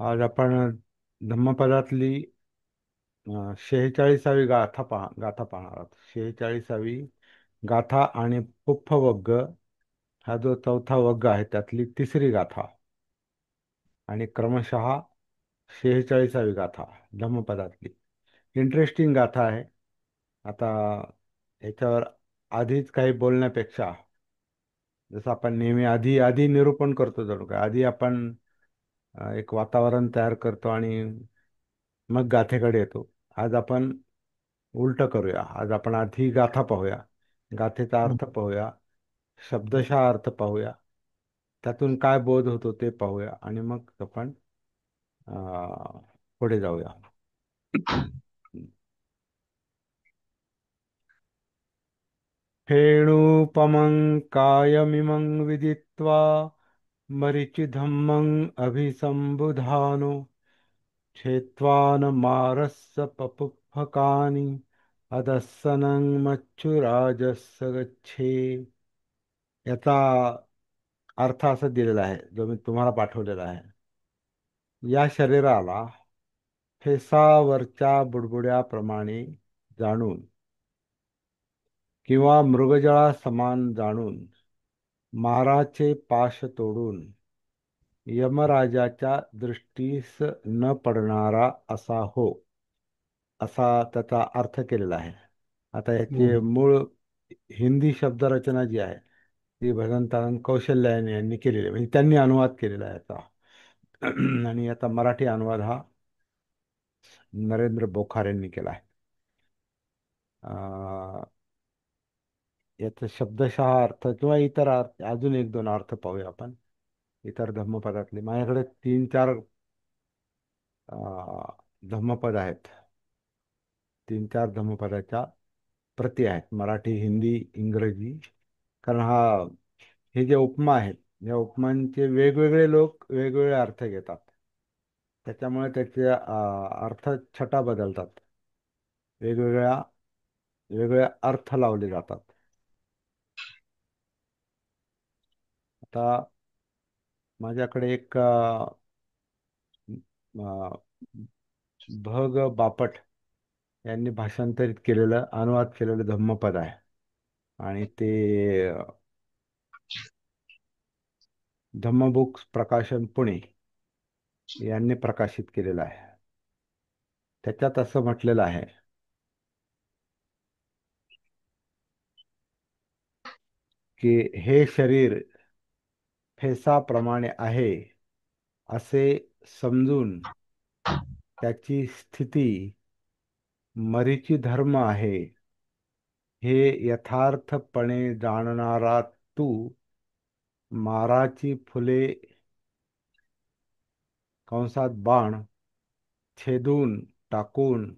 आज आपण धम्मपदातली 46वी गाथा पाहणार आहोत. 46वी गाथा आणि पुप्पवग्ग हा जो चौथा वग्ग आहे त्यातली तिसरी गाथा आणि क्रमशः 46वी गाथा धम्मपदातली. इंटरेस्टिंग गाथा आहे. आता याच्यावर आधीच काही बोलण्यापेक्षा जसं आपण नेहमी आधी आधी निरूपण करतो, जणू काय आधी आपण एक वातावरण तयार करतो आणि मग गाथेकडे येतो. आज आपण उलट करूया. आज आपण आधी गाथा पाहूया, गाथेचा हम्म. अर्थ पाहूया, शब्दशः अर्थ पाहूया, त्यातून काय बोध होतो ते पाहूया आणि मग आपण पुढे जाऊया. फेणुपमं कायमिमं विदित्वा मरीचिधम्मं अभिसम्बुधानो छेत्वा न मारस्स पपुफकानि अदस्सनं मच्छुराजस्य गच्छे. याचा अर्थ असा दिलेला आहे, जो मी तुम्हाला पाठवलेला आहे. या शरीराला फेसावरच्या बुडबुड्याप्रमाणे जाणून किंवा मृगजळा समान जाणून माराचे पाश तोडून यमराजाच्या दृष्टीस न पडणारा असा हो, असा त्याचा अर्थ केलेला आहे. आता याची हम्म. मूळ हिंदी शब्दरचना जी आहे ती भगवंतानंद कौशल्य यांनी केलेली आहे, म्हणजे त्यांनी अनुवाद केलेला आहे याचा. आणि याचा मराठी अनुवाद हा नरेंद्र बोखार यांनी केला आहे. अं, याचा शब्दशः अर्थ किंवा इतर अर्थ, अजून एक दोन अर्थ पाहूया आपण इतर धम्मपदातले. माझ्याकडे तीन चार धम्मपद आहेत. तीन चार धम्मपदाच्या प्रती आहेत, मराठी, हिंदी, इंग्रजी. कारण हे जे उपमा आहेत, या उपमांचे वेगवेगळे लोक वेगवेगळे अर्थ घेतात. त्याच्यामुळे त्याचे अर्थ छटा बदलतात, वेगवेगळ्या वेगवेगळ्या अर्थ लावले जातात. आता माझ्याकडे एक अ, भ ग बापट यांनी भाषांतरित केलेलं, अनुवाद केलेलं धम्मपद आहे. आणि ते धम्मबुक्स प्रकाशन पुणे यांनी प्रकाशित केलेलं आहे. त्याच्यात असं म्हटलेलं आहे की हे शरीर फेसाप्रमाणे आहे असे समजून त्याची स्थिती मरीची धर्म आहे हे यथार्थपणे जाणणारा तू माराची फुले कंसात बाण छेदून टाकून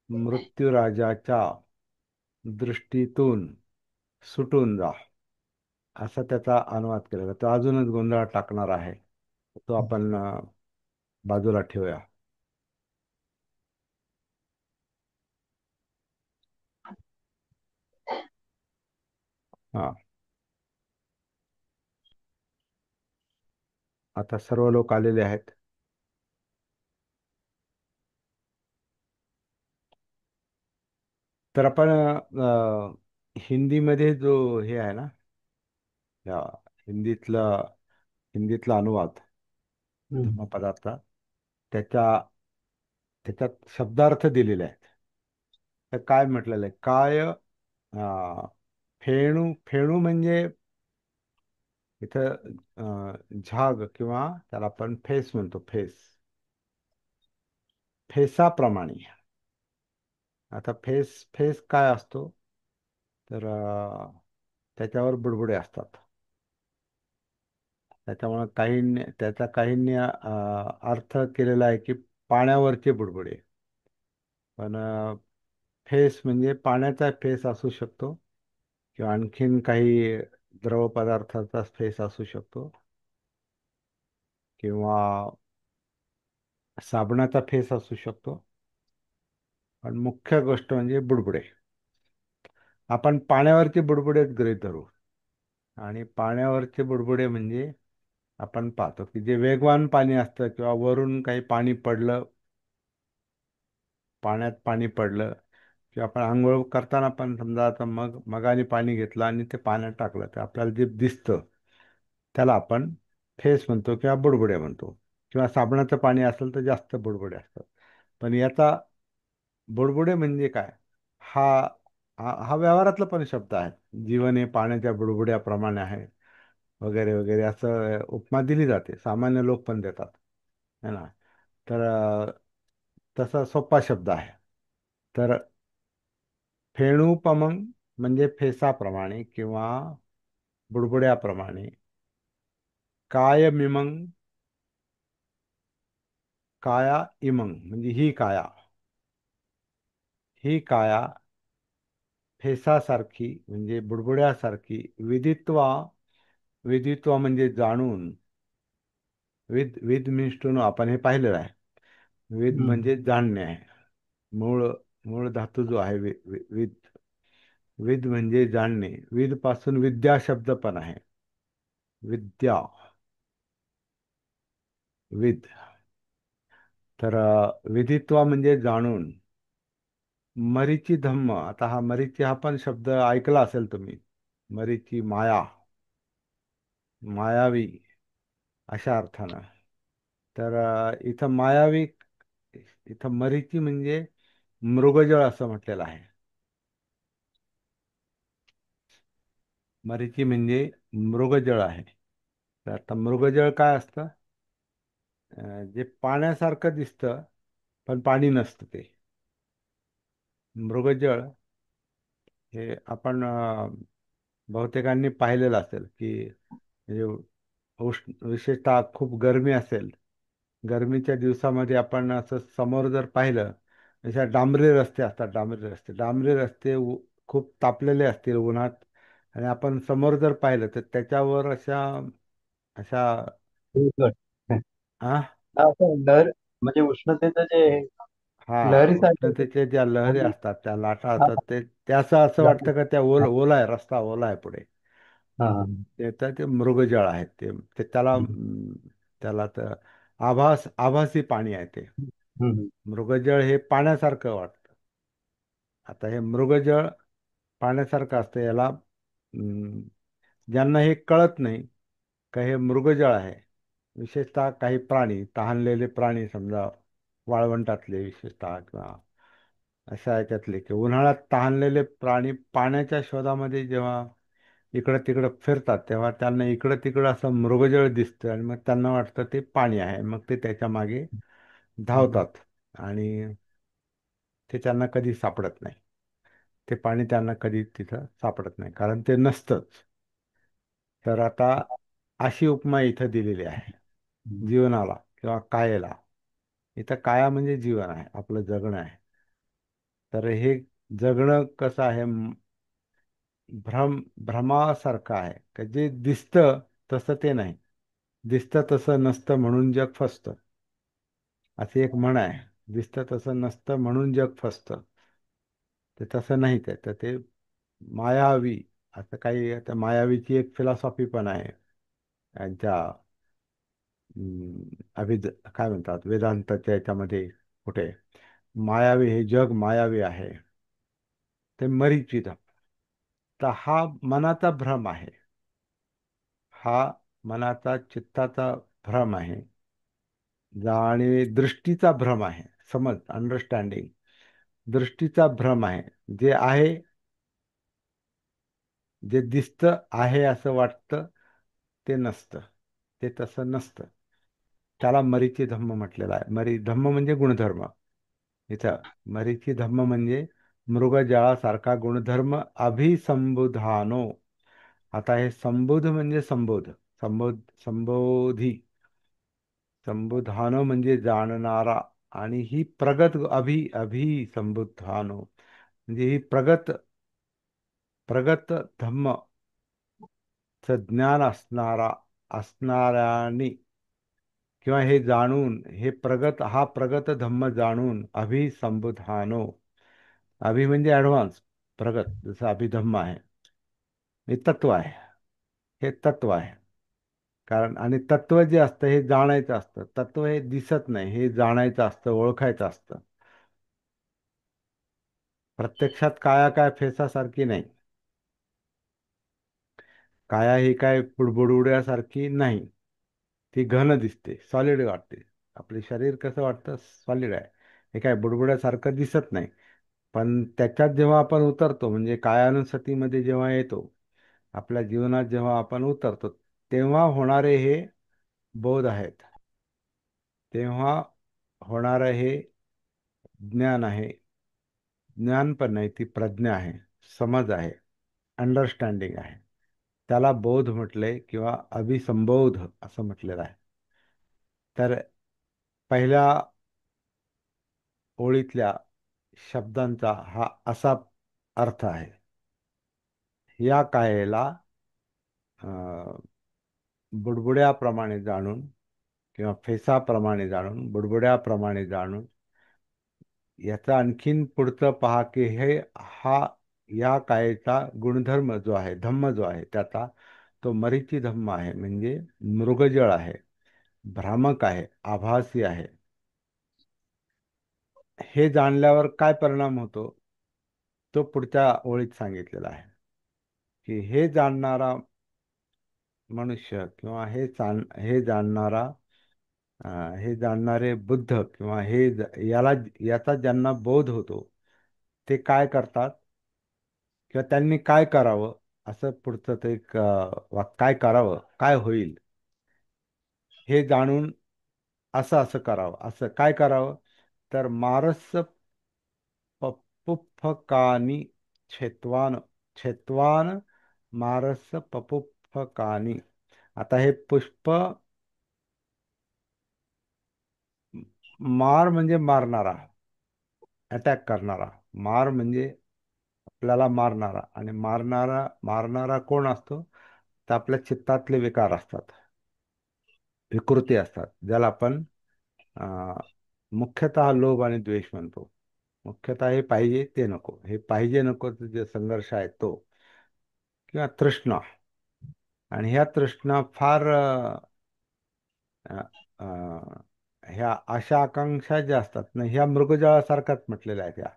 मृत्यूराजाच्या दृष्टीतून सुटून जा, असा त्याचा अनुवाद केलेला. तो अजूनच गोंधळात टाकणार आहे. तो आपण बाजूला ठेवूया. हा, आता सर्व लोक आलेले आहेत. तर आपण हिंदीमध्ये जो हे आहे ना, या हिंदीतला हिंदीतला अनुवाद हम्म. धम्मपदाचा, त्याच्या त्याच्यात शब्दार्थ दिलेले आहेत. तर काय म्हटलेलं आहे, काय फेणू. फेणू म्हणजे इथं झाग किंवा त्याला आपण फेस म्हणतो, फेस. फेसाप्रमाणे. आता फेस फेस काय असतो, तर त्याच्यावर बुडबुडे असतात. त्याच्यामुळे त्याचा काहींनी अर्थ केलेला आहे की पाण्यावरचे बुडबुडे. पण फेस म्हणजे पाण्याचा फेस असू शकतो किंवा आणखीन काही द्रव पदार्थाचा फेस असू शकतो किंवा साबणाचा फेस असू शकतो. पण मुख्य गोष्ट म्हणजे बुडबुडे. आपण पाण्यावरचे बुडबुडेच गृहीत धरू. आणि पाण्यावरचे बुडबुडे म्हणजे आपण पाहतो की जे वेगवान पाणी असतं किंवा वरून काही पाणी पडलं, पाण्यात पाणी पडलं किंवा आपण आंघोळ करताना पण समजा आता मगाने पाणी घेतलं आणि ते पाण्यात टाकलं तर आपल्याला जे दिसतं त्याला आपण फेस म्हणतो किंवा बुडबुडे म्हणतो. किंवा साबणाचं पाणी असेल तर जास्त बुडबुडे असतात. पण याचा बुडबुडे म्हणजे काय? हा हा व्यवहारातला पण शब्द आहे. जीवन हे पाण्याच्या बुडबुड्याप्रमाणे आहे, वगैरे वगैरे असं उपमा दिली जाते, सामान्य लोक पण देतात, है ना. तर तसा सोपा शब्द आहे. तर फेणूपमंग म्हणजे फेसाप्रमाणे किंवा बुडबुड्याप्रमाणे. कायमिमंग, काया इमंग म्हणजे ही काया, ही काया फेसासारखी म्हणजे बुडबुड्यासारखी. विदित्वा, विदित्वा म्हणजे जाणून. विद विद मीन्स टू नो, आपण हे पाहिलेलं आहे. With hmm. म्हणजे जाणणे आहे. मूळ मूळ धातू जो आहे विद. विद म्हणजे जाणणे. विद पासून विद्या शब्द पण आहे. विद्या, विद. तर विदित्वा म्हणजे जाणून. मरीची धम्म, आता हा मरीची हा पण शब्द ऐकला असेल तुम्ही. मरीची माया, मायावी अशा अर्थानं. तर इथं मायावी, इथं मरीची म्हणजे मृगजळ असं म्हटलेलं आहे. मरीची म्हणजे मृगजळ आहे. तर आता मृगजळ काय असतं? जे पाण्यासारखं दिसतं पण पाणी नसतं ते मृगजळ. हे आपण बहुतेकांनी पाहिलेलं असेल की म्हणजे विशेषतः खूप गरमी असेल, गरमीच्या दिवसामध्ये आपण असं समोर जर पाहिलं, जशा डांबरी रस्ते असतात, डांबरी रस्ते खूप तापलेले असतील उन्हात, आणि आपण समोर जर पाहिलं तर त्याच्यावर अशा अशा उलगट. आ असं लहर म्हणजे उष्णतेचं जे हा लहरीसारखं. उष्णतेच्या ज्या लहरी आणि असतात, त्या लाटा हा, असतात, ते त्याचं असं हा, वाटतं का त्या ओला आहे, रस्ता ओला आहे पुढे. हा. ते तर ते मृगजळ आहेत ते ते त्याला हम्म, त्याला तर आभासी पाणी आहे ते. हम्म, मृगजळ हे पाण्यासारखं वाटतं. आता हे मृगजळ पाण्यासारखं असतं, याला ज्यांना हे कळत नाही का हे मृगजळ आहे, विशेषतः काही प्राणी, तहानलेले प्राणी समजा, वाळवंटातले विशेषतः किंवा अशा याच्यातले, की उन्हाळ्यात तहानलेले प्राणी पाण्याच्या शोधामध्ये जेव्हा इकडं तिकडं फिरतात तेव्हा त्यांना इकडं तिकडं असं मृगजळ दिसतं आणि मग त्यांना वाटतं ते पाणी आहे. मग ते त्याच्या मागे हम्म. धावतात आणि ते त्यांना कधी सापडत नाही. ते पाणी त्यांना कधी तिथं सापडत नाही, कारण ते नसतंच. तर आता अशी उपमा इथं दिलेली आहे जीवनाला किंवा कायेला. इथं काया म्हणजे जीवन आहे, आपलं जगणं आहे. तर हे जगणं कसं आहे? भ्रमासारखं आहे, का जे दिसतं तसं ते नाही, दिसतं तसं नसतं म्हणून जग फसतं. अशी एक म्हण आहे. दिसतं तसं नसतं म्हणून जग फसतं. ते तसं नाही, ते तर ते मायावी. असं काही आता मायावीची एक फिलॉसॉफी पण आहे यांच्या अभिद काय म्हणतात वेदांताच्या याच्यामध्ये, कुठे मायावी, हे जग मायावी आहे. ते मरीचित. तर हा मनाचा भ्रम आहे. हा मनाचा, चित्ताचा भ्रम आहे. आणि दृष्टीचा भ्रम आहे. समज, अंडरस्टँडिंग. दृष्टीचा भ्रम आहे. जे आहे, जे दिसतं आहे असं वाटतं, ते नसतं. ते तसं नसतं. त्याला मरीची धम्म म्हटलेला आहे. धम्म म्हणजे गुणधर्म. इथं मरीची धम्म म्हणजे मृगजळासारखा गुणधर्म. अभिसंबुधानो. आता हे संबोध म्हणजे संबोधी. संबुधानो म्हणजे जाणणारा. आणि ही प्रगत अभिसंबुधानो म्हणजे ही प्रगत प्रगत धम्म ज्ञान असणाऱ्यानी, किंवा हे जाणून, हा प्रगत धम्म जाणून. अभिसंबुधानो. अभि म्हणजे ॲडव्हान्स, प्रगत जसं अभिधम्म आहे. हे तत्व आहे, हे तत्व आहे. कारण आणि तत्व जे असतं हे जाणायचं असतं. तत्व हे दिसत नाही, हे जाणायचं असतं, ओळखायचं असतं. प्रत्यक्षात काया काय फेसासारखी नाही. काया ही काय बुडबुड्यासारखी नाही. ती घन दिसते, सॉलिड वाटते. आपले शरीर कसं वाटतं, सॉलिड आहे. हे काय बुडबुड्यासारखं दिसत नाही. पण त्याच्यात जेव्हा आपण उतरतो, म्हणजे कायानुसतीमध्ये जेव्हा येतो, आपल्या जीवनात जेव्हा आपण उतरतो, तेव्हा होणारे हे बोध आहेत. तेव्हा होणारं हे ज्ञान आहे. ज्ञान पण नाही, ती प्रज्ञा आहे, समज आहे, अंडरस्टँडिंग आहे. त्याला बोध म्हटले किंवा अभिसंबोध असं म्हटलेलं आहे. तर पहिल्या ओळीतल्या शब्दांचा हा असा अर्थ आहे. या कायेला अं, बुडबुड्याप्रमाणे जाणून किंवा फेसाप्रमाणे जाणून, बुडबुड्याप्रमाणे जाणून, याचा आणखीन पुढचं पहा की हे हा या कायेचा गुणधर्म जो आहे, धम्म जो आहे त्याचा, तो मरीची धम्म आहे. म्हणजे मृगजळ आहे, भ्रामक आहे, आभासी आहे. हे जाणल्यावर काय परिणाम होतो, तो पुढच्या ओळीत सांगितलेला आहे. की हे जाणणारा मनुष्य किंवा हे जाणणारा हे जाणणारे बुद्ध किंवा याला याचा ज्यांना बोध होतो, ते काय करतात किंवा त्यांनी काय करावं, असं पुढचं ते एक काय करावं, काय होईल हे जाणून असं असं करावं. असं काय करावं, तर मारस पपुफकानी छेत्वान, छेत्वान मारस पपुफकानी. आता हे पुष्प, मार म्हणजे मारणारा, अटॅक करणारा. मार म्हणजे आपल्याला मारणारा. आणि मारणारा मारणारा कोण असतो, तर आपल्या चित्तातले विकार असतात, विकृती असतात, ज्याला आपण अं, मुख्यतः लोभ आणि द्वेष म्हणतो. मुख्यतः हे पाहिजे ते नको, हे पाहिजे नको जे संघर्ष आहे तो, किंवा तृष्णा. आणि ह्या तृष्णा फार अ, अ, ह्या आशा आकांक्षा ज्या असतात ना, ह्या मृगजळासारखाच म्हटलेल्या आहेत. ह्या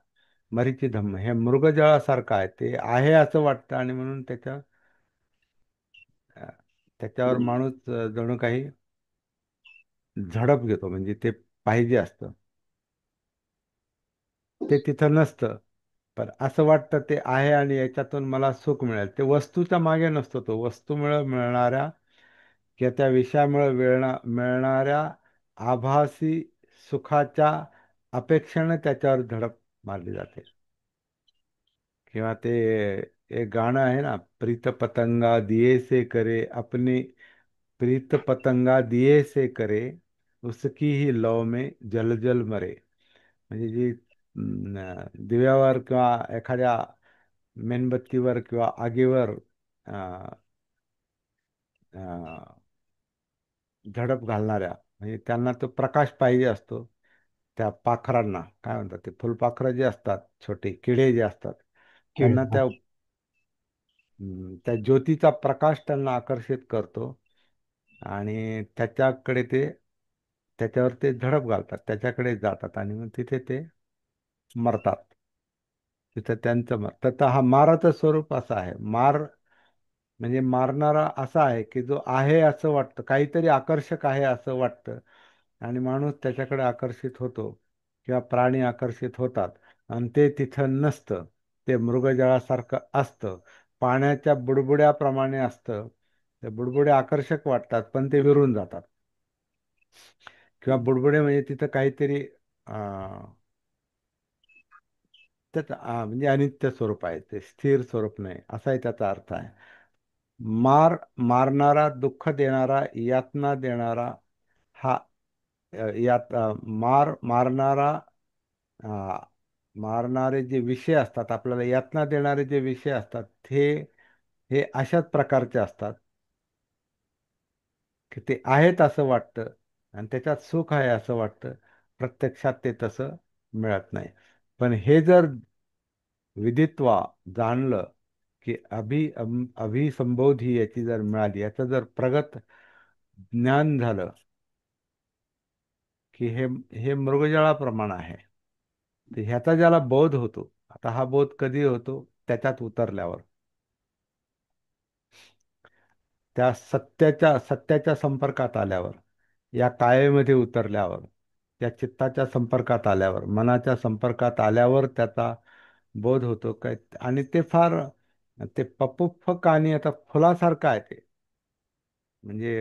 मरीची धम्म हे मृगजळासारखं आहे. ते आहे असं वाटतं आणि म्हणून अ, त्याच्यावर माणूस जणू काही झडप घेतो. म्हणजे ते पाहिजे असतं, ते तिथं नसतं. पण असं वाटतं ते आहे आणि याच्यातून मला सुख मिळेल. ते वस्तूच्या मागे नसतो, तो वस्तूमुळे मिळणाऱ्या किंवा त्या विषयामुळे मिळणाऱ्या आभासी सुखाच्या अपेक्षेने त्याच्यावर धडक मारली जाते. किंवा ते एक गाणं आहे ना, प्रीत पतंगा दिए से करे अपने, प्रीत पतंगा दिए से करे, उसकी ही लव में जल जल मरे. म्हणजे जी दिव्यावर किंवा एखाद्या मेणबत्तीवर किंवा आगीवर अ, अ, झडप घालणाऱ्या, म्हणजे त्यांना तो प्रकाश पाहिजे असतो. त्या पाखरांना काय म्हणतात, ते फुलपाखरं जे असतात, छोटे किडे जे असतात, कीड. त्यांना हा. त्या ज्योतीचा प्रकाश त्यांना आकर्षित करतो. आणि त्याच्यावर ते झडप घालतात, त्याच्याकडे जातात आणि मग तिथे ते मरतात. तिथं त्यांचं तर हा माराचं स्वरूप असं आहे. मार म्हणजे मारणारा असा आहे की जो आहे असं वाटतं, काहीतरी आकर्षक आहे असं वाटतं, आणि माणूस त्याच्याकडे आकर्षित होतो किंवा प्राणी आकर्षित होतात. आणि ते तिथं नसतं, ते मृगजळासारखं असतं, पाण्याच्या बुडबुड्याप्रमाणे असतं. ते बुडबुडे आकर्षक वाटतात पण ते विरून जातात. किंवा बुडबुडे म्हणजे तिथं काहीतरी म्हणजे अनित्य स्वरूप आहे, ते स्थिर स्वरूप नाही, असाही त्याचा अर्थ आहे. मारणारा, दुःख देणारा, यातना देणारा, हा मारणारा, अ, मारणारे जे विषय असतात, आपल्याला यातना देणारे जे विषय असतात, हे अशाच प्रकारचे असतात की ते आहेत असं वाटतं आणि त्याच्यात सुख आहे असं वाटतं. प्रत्यक्षात ते तसं मिळत नाही. पण हे जर विदित्वा, जाणलं, की अभिसंबोधी याची जर मिळाली, याचं जर प्रगत ज्ञान झालं की हे मृगजळाप्रमाणे आहे. तर ह्याचा ज्याला बोध होतो, आता हा बोध कधी होतो? त्याच्यात उतरल्यावर, त्या सत्याच्या संपर्कात आल्यावर, या कायेमध्ये उतरल्यावर, त्या चित्ताच्या संपर्कात आल्यावर, मनाच्या संपर्कात आल्यावर त्याचा बोध होतो काय. आणि ते फार, ते पपुप्पक आणि आता फुलासारखं आहे ते. म्हणजे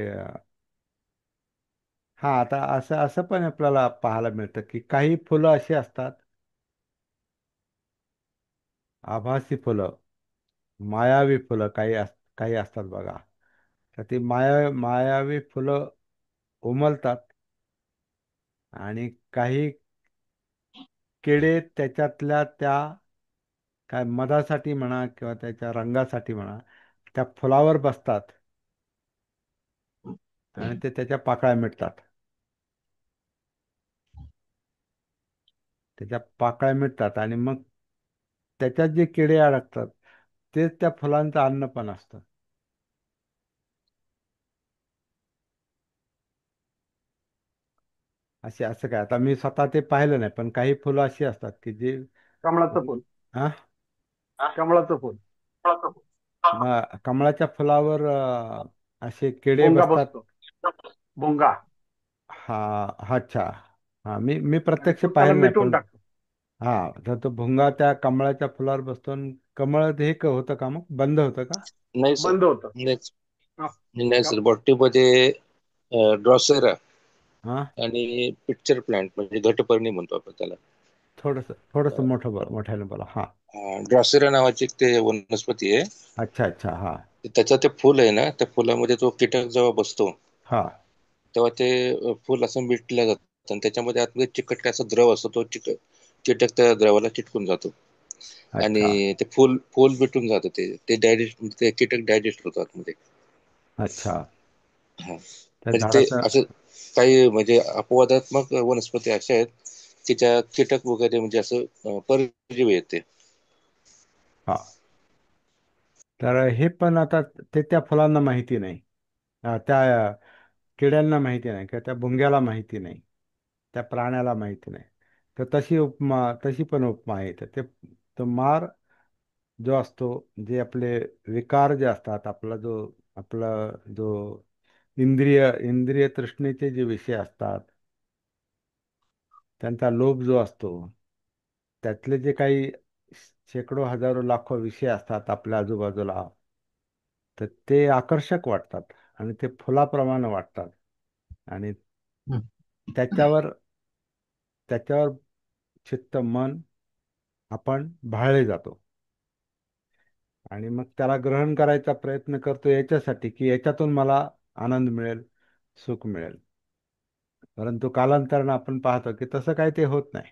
हा, आता असं असं पण आपल्याला पाहायला मिळतं की काही फुलं अशी असतात, आभासी फुलं, मायावी फुलं काही असतात बघा. तर ती मायावी फुलं उमलतात, आणि काही किडे त्याच्यातल्या त्या काय मधासाठी म्हणा किंवा त्याच्या रंगासाठी म्हणा, त्या फुलावर बसतात आणि ते त्याच्या पाकळ्या मिटतात. त्याच्या पाकळ्या मिटतात आणि मग त्याच्यात जे किडे अडकतात तेच त्या फुलांचं अन्न पण असतं. असं काय, आता मी स्वतः ते पाहिलं नाही, पण काही फुलं अशी असतात की जे कमळाचं फुल. हा, कमळाचं फुल. कमळाच्या फुलावर असे किडे भोंगा बसतात. बसतो. भोंगा. हा, अच्छा. हा, मी आणि प्रत्यक्ष तो त्याला पाहिलं नाही, मिटून पण टाकतो. हा, तर तो भुंगा त्या कमळाच्या फुलावर बसतो आणि कमळ हे होतं का, मग बंद होतं का? नाही सर. बंद होतं. नेक्स्ट. हा. नाही सर, बॉटरीमध्ये ड्रॉसेरा हा, आणि पिक्चर प्लांट म्हणजे घटपर्णी म्हणतो आपण त्याला. थोडस थोडस मोठ्याने बोला. हा, ड्रॉसेरा नावाची एक ते वनस्पती आहे. अच्छा अच्छा. हा त्याचं ते फुल आहे ना, त्या फुलामध्ये तो कीटक जेव्हा बसतो हा, तेव्हा ते फुल असं मिटलं जातं आणि त्याच्यामध्ये आतमध्ये चिकट असा द्रव असतो, तो कीटक त्या द्रवाला चिटकून जातो अच्छा आणि ते फुल फुल मिटून जातं. ते डायजेस्ट, ते कीटक डायजेस्ट होतो आतमध्ये. अच्छा. हा, त्या म्हणजे ते झाडाचं, असं काही म्हणजे अपवादात्मक वनस्पती अशा आहेत की ज्या कीटक वगैरे म्हणजे असं परजीवी येते. हा, तर हे पण आता ते त्या फुलांना माहिती नाही, त्या किड्यांना माहिती नाही किंवा त्या भुंग्याला माहिती नाही, त्या प्राण्याला माहिती नाही. तर तशी पण उपमा आहे. तर तो मार जो असतो, जे आपले विकार जे असतात, आपला जो इंद्रिय तृष्णेचे जे विषय असतात, त्यांचा लोभ जो असतो, त्यातले जे काही शेकडो हजारो लाखो विषय असतात आपल्या आजूबाजूला, तर ते आकर्षक वाटतात आणि ते फुलाप्रमाणे वाटतात. आणि त्याच्यावर त्याच्यावर चित्त, मन आपण भाळले जातो. आणि मग त्याला ग्रहण करायचा प्रयत्न करतो याच्यासाठी की याच्यातून मला आनंद मिळेल, सुख मिळेल. परंतु कालांतरानं आपण पाहतो की तसं काही ते होत नाही.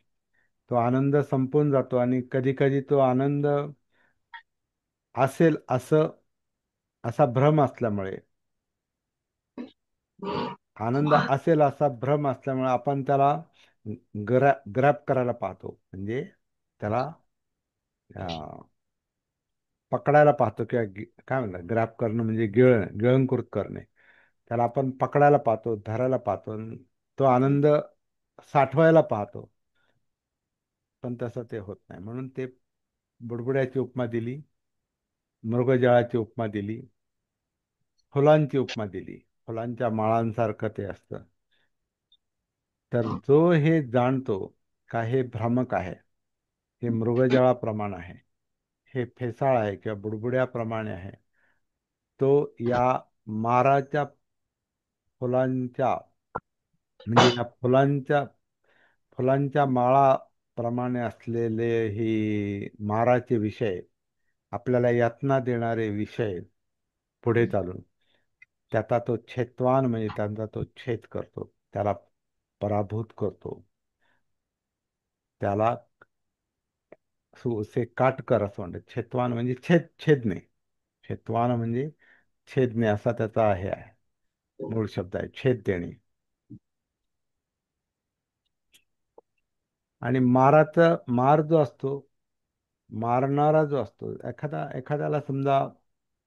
तो आनंद संपून जातो आणि कधी कधी तो आनंद असेल असा भ्रम असल्यामुळे, आनंद असेल असा भ्रम असल्यामुळे आपण त्याला ग्रॅब करायला पाहतो. म्हणजे त्याला पकडायला पाहतो, किंवा काय म्हणतात, ग्रॅब करणं म्हणजे गिळंकृत करणे. त्याला आपण पकडायला पाहतो, धरायला पाहतो आणि तो आनंद साठवायला पाहतो. पण तसं ते होत नाही. म्हणून ते बुडबुड्याची उपमा दिली, मृगजळाची उपमा दिली, फुलांची उपमा दिली. फुलांच्या माळांसारखं ते असतं. तर जो हे जाणतो का हे भ्रामक आहे, हे मृगजळाप्रमाणे आहे, हे फेसाळ आहे किंवा बुडबुड्याप्रमाणे आहे, तो या माराच्या फुलांच्या, म्हणजे या फुलांच्या माळाप्रमाणे असलेले ही माराचे विषय, आपल्याला यातना देणारे विषय, पुढे चालून त्याचा तो छेदवान, म्हणजे त्यांचा तो छेद करतो, त्याला पराभूत करतो, त्याला उसे काटकर असं म्हणतात. छेदवान म्हणजे छेदणे. छेदवान म्हणजे छेदणे, असा त्याचा हे आहे, मूळ शब्द आहे, छेद देणे. आणि मार जो असतो, मारणारा जो असतो, एखाद्याला समजा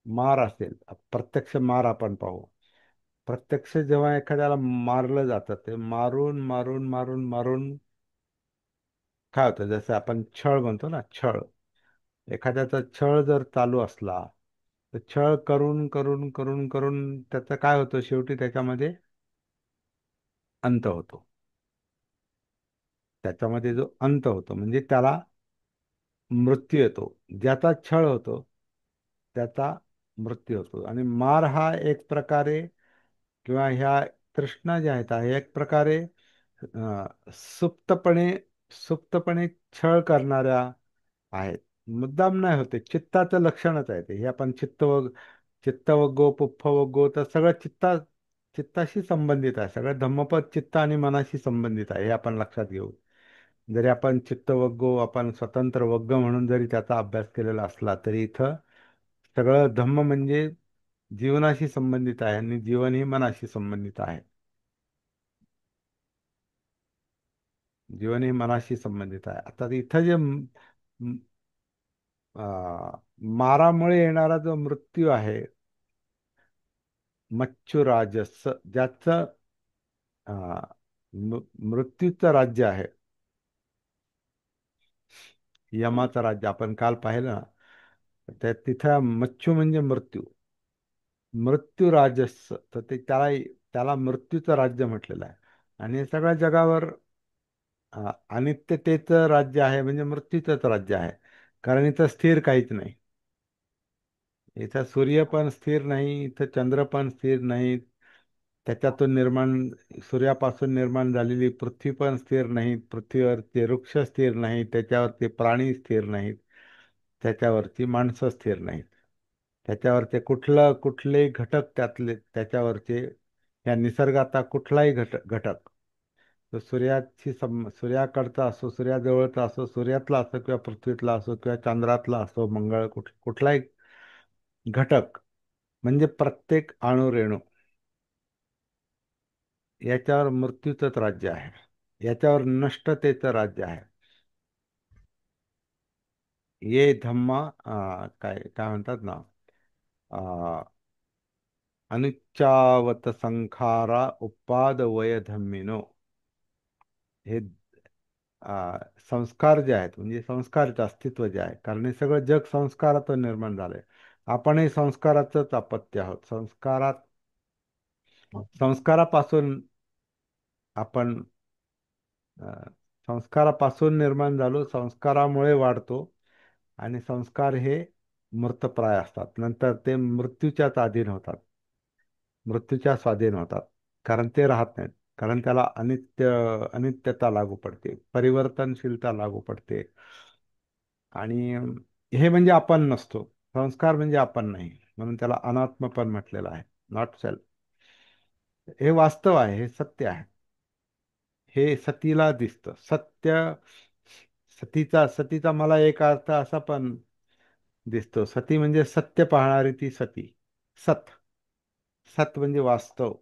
मार असेल, प्रत्यक्ष मार आपण पाहू, प्रत्यक्ष जेव्हा एखाद्याला मारलं जातं ते मारून मारून मारून मारून काय होतं, जसं आपण छळ म्हणतो ना, छळ. एखाद्याचा छळ जर चालू असला तर छळ करून करून करून करून त्याचं काय होतं, शेवटी त्याच्यामध्ये अंत होतो. त्याच्यामध्ये जो अंत होतो म्हणजे त्याला मृत्यू येतो. ज्याचा छळ होतो त्याचा मृत्यू होतो. आणि मार हा एक प्रकारे, किंवा ह्या तृष्णा ज्या आहेत ह्या एक प्रकारे सुप्तपणे सुप्तपणे छळ करणाऱ्या आहेत. मुद्दाम नाही होते, चित्ताचं लक्षणच आहे ते. हे आपण चित्तवग्गो पुप्पवग्गो, तर सगळं चित्ताशी संबंधित आहे. सगळं धम्मपद चित्त आणि मनाशी संबंधित आहे, हे आपण लक्षात घेऊ. जरी आपण चित्तवग्गो, आपण स्वतंत्र वग्ग म्हणून जरी त्याचा अभ्यास केलेला असला तरी इथं सगळं धम्म म्हणजे जीवनाशी संबंधित आहे, आणि जीवन ही मनाशी संबंधित आहे. जीवन ही मनाशी संबंधित आहे. आता इथं जे म- मारामुळे येणारा जो मृत्यू आहे, मच्छुराजस, ज्याचं मृत्यूचं राज्य आहे, यमाचं राज्य आपण काल पाहिलं ना, त्या तिथं मच्छू म्हणजे मृत्यू. मृत्यू राजस, तर ते त्याला त्याला मृत्यूचं राज्य म्हटलेलं आहे. आणि हे सगळ्या जगावर अनित्यतेचं राज्य आहे, म्हणजे मृत्यूचंच राज्य आहे. कारण इथं स्थिर काहीच नाही. इथं सूर्य पण स्थिर नाही, इथं चंद्र पण स्थिर नाही. त्याच्यातून सूर्यापासून निर्माण झालेली पृथ्वी पण स्थिर नाही. पृथ्वीवरचे वृक्ष स्थिर नाहीत, त्याच्यावरचे प्राणी स्थिर नाहीत, त्याच्यावरची माणसं स्थिर नाहीत. त्याच्यावरचे कुठलेही घटक, त्याच्यावरचे या निसर्गाचा कुठलाही घटक तो सूर्याकडचा असो, सूर्याजवळचा असो, सूर्यातला असो किंवा पृथ्वीतला असो किंवा चंद्रातला असो, कुठलाही घटक, म्हणजे प्रत्येक अणुरेणू, याच्यावर मृत्यूचंच राज्य आहे. याच्यावर नष्टतेचं राज्य आहे. ये धम्मा काय काय म्हणतात ना, अ, अनिच्चावत संखारा उपाद वय धम्मिनो. हे संस्कार जे आहेत, म्हणजे संस्काराचं अस्तित्व जे आहे, कारण हे सगळं जग संस्कारातून निर्माण झालंय. आपणही संस्काराचंच अपत्य आहोत. संस्कारापासून आपण अ, संस्कारापासून निर्माण झालो, संस्कारामुळे वाढतो. आणि संस्कार हे मूर्तप्राय असतात, नंतर ते मृत्यूच्याच अधीन होतात, मृत्यूच्या स्वाधीन होतात. कारण ते राहत नाहीत. कारण त्याला अनित्यता लागू पडते, परिवर्तनशीलता लागू पडते. आणि हे म्हणजे आपण नसतो. संस्कार म्हणजे आपण नाही, म्हणून त्याला अनात्म पण म्हटलेलं आहे, नॉट सेल्फ. हे वास्तव आहे, हे सत्य आहे. हे सतीला दिसतं सत्य. सतीचा मला एक अर्थ असा पण दिसतो. सती म्हणजे सत्य पाहणारी ती सती. सत सत म्हणजे वास्तव.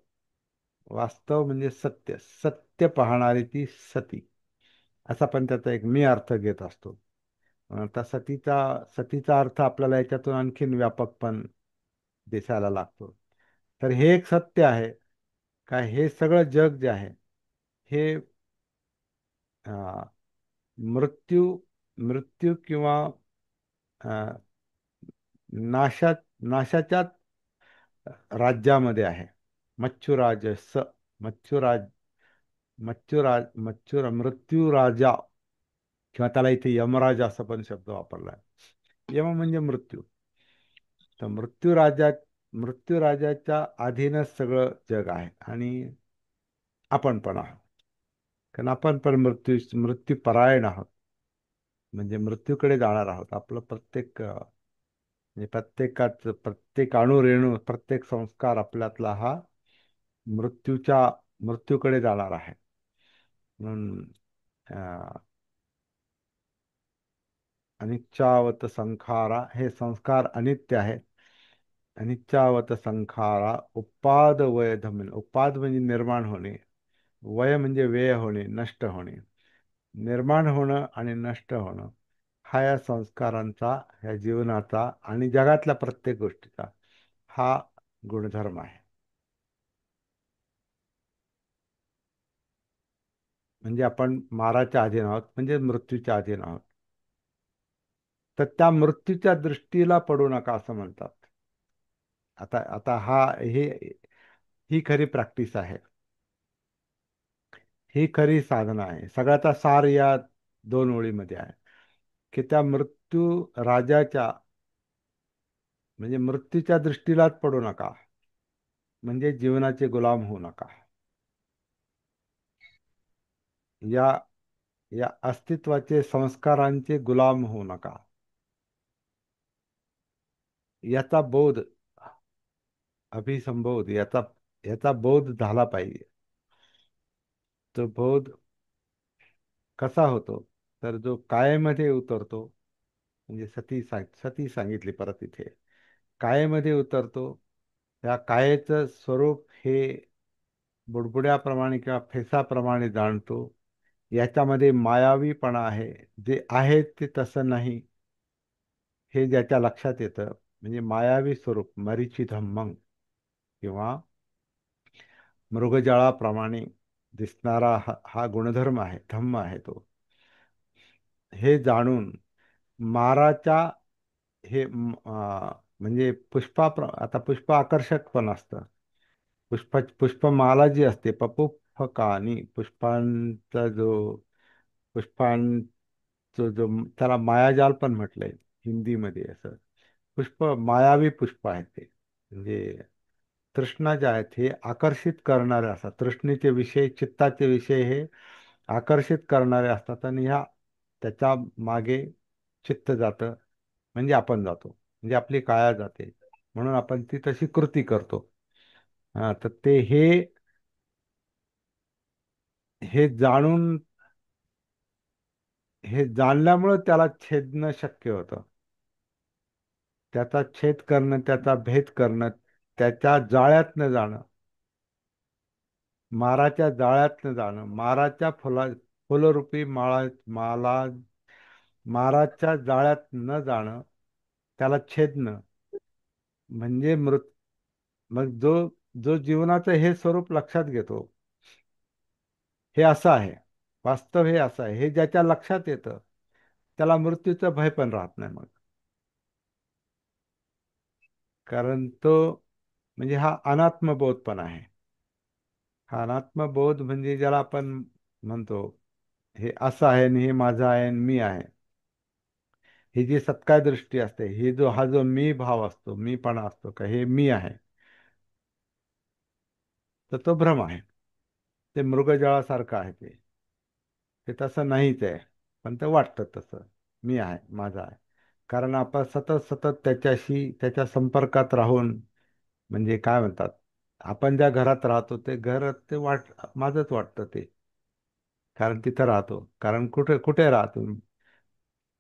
वास्तव म्हणजे सत्य. सत्य पाहणारी ती सती, असा पण त्याचा एक मी अर्थ घेत असतो. आता सतीचा अर्थ आपल्याला याच्यातून आणखीन व्यापक पण दिसायला लागतो. तर हे एक सत्य आहे, काय हे सगळं जग जे आहे हे अं, मृत्यू मृत्यू किंवा अं, नाशाच्या राज्यामध्ये आहे. मच्छुराजस, मच्छुराज मृत्यू राजा, किंवा त्याला इथे यमराज असं पण शब्द वापरलाय. यम म्हणजे मृत्यू. तर मृत्यू राजाच्या अधीनच सगळं जग आहे. आणि आपण पण आहोत, कारण आपण पण मृत्यू परायण आहोत. म्हणजे मृत्यूकडे जाणार आहोत. आपलं म्हणजे प्रत्येक अणुरेणू, प्रत्येक संस्कार आपल्यातला हा मृत्यूकडे जाणार आहे. म्हणून अनिच्चावत संखारा, हे संस्कार अनित्य आहे. अनिच्चावत संखारा उपाद वय धम्मिन. उपाद म्हणजे निर्माण होणे, वय म्हणजे व्यय होणे, नष्ट होणे. निर्माण होणं आणि नष्ट होणं हा या संस्कारांचा, या जीवनाचा आणि जगातल्या प्रत्येक गोष्टीचा हा गुणधर्म आहे. म्हणजे आपण माराच्या अधीन आहोत, म्हणजे मृत्यूच्या अधीन आहोत. तर त्या मृत्यूच्या दृष्टीला पडू नका असं म्हणतात. आता आता हे ही खरी प्रॅक्टिस आहे, ही खरी साधना आहे. सगळ्याचा सार या दोन ओळीमध्ये आहे, की त्या मृत्यू राजाच्या, म्हणजे मृत्यूच्या दृष्टीलाच पडू नका, म्हणजे जीवनाचे गुलाम होऊ नका. या या अस्तित्वाचे, संस्कारांचे गुलाम होऊ नका. याचा बोध, अभिसंबोध, याचा याचा बोध झाला पाहिजे. तो बोध कसा होतो? तर जो कायेमध्ये उतरतो, म्हणजे सती सांगितली परत इथे, कायेमध्ये उतरतो. त्या कायेचं स्वरूप हे बुडबुड्याप्रमाणे किंवा फेसाप्रमाणे जाणतो. याच्यामध्ये मायावीपणा आहे, जे आहे ते तसं नाही, हे ज्याच्या लक्षात येतं. म्हणजे मायावी स्वरूप, मरीची धम्मं, किंवा मृगजळाप्रमाणे दिसणारा हा गुणधर्म आहे, धम्म आहे तो. हे जाणून माराच्या, म्हणजे आता पुष्प आकर्षक पण असतं. पुष्पमाला जी असते, पपुफकानी, पुष्पांचा जो पुष्पांचं जो त्याला मायाजाल पण म्हटलंय हिंदीमध्ये. असं पुष्प, मायावी पुष्प आहेत ते. म्हणजे तृष्णा ज्या आहेत हे आकर्षित करणारे असतात. तृष्णेचे विषय, चित्ताचे विषय हे आकर्षित करणारे असतात, आणि त्याच्या मागे चित्त जातं, म्हणजे आपण जातो, म्हणजे आपली काया जाते. म्हणून आपण ती तशी कृती करतो. तर हे जाणून, हे जाणल्यामुळं त्याला छेदणं शक्य होतं. त्याचा छेद करणं, त्याचा भेद करणं, त्याच्या जाळ्यात न जाणं, माराच्या जाळ्यात न जाणं, माराच्या फुलरूपी माला माराच्या जाळ्यात न जाणं, त्याला छेदणं, म्हणजे मग जो जीवनाचं हे स्वरूप लक्षात घेतो, हे असं आहे, वास्तव हे असं आहे, हे ज्याच्या लक्षात येतं, त्याला मृत्यूचं भय पण राहत नाही मग. कारण तो, म्हणजे हा अनात्मबोध पण आहे. हा अनात्मबोध म्हणजे ज्याला आपण म्हणतो, हे असं आहे आणि हे माझं आहे आणि मी आहे, ही जी सत्काय दृष्टी असते, हा जो मी भाव असतो, मीपणा असतो, का हे मी आहे, तर तो भ्रम आहे. ते मृगजळासारखं आहे. ते तसं नाहीच आहे, पण ते वाटतं तसं, मी आहे, माझा आहे. कारण आपण सतत सतत त्याच्या संपर्कात राहून, म्हणजे काय म्हणतात, आपण ज्या घरात राहतो ते घर, ते माझंच वाटतं ते. कारण तिथं राहतो. कारण कुठे कुठे राहतो,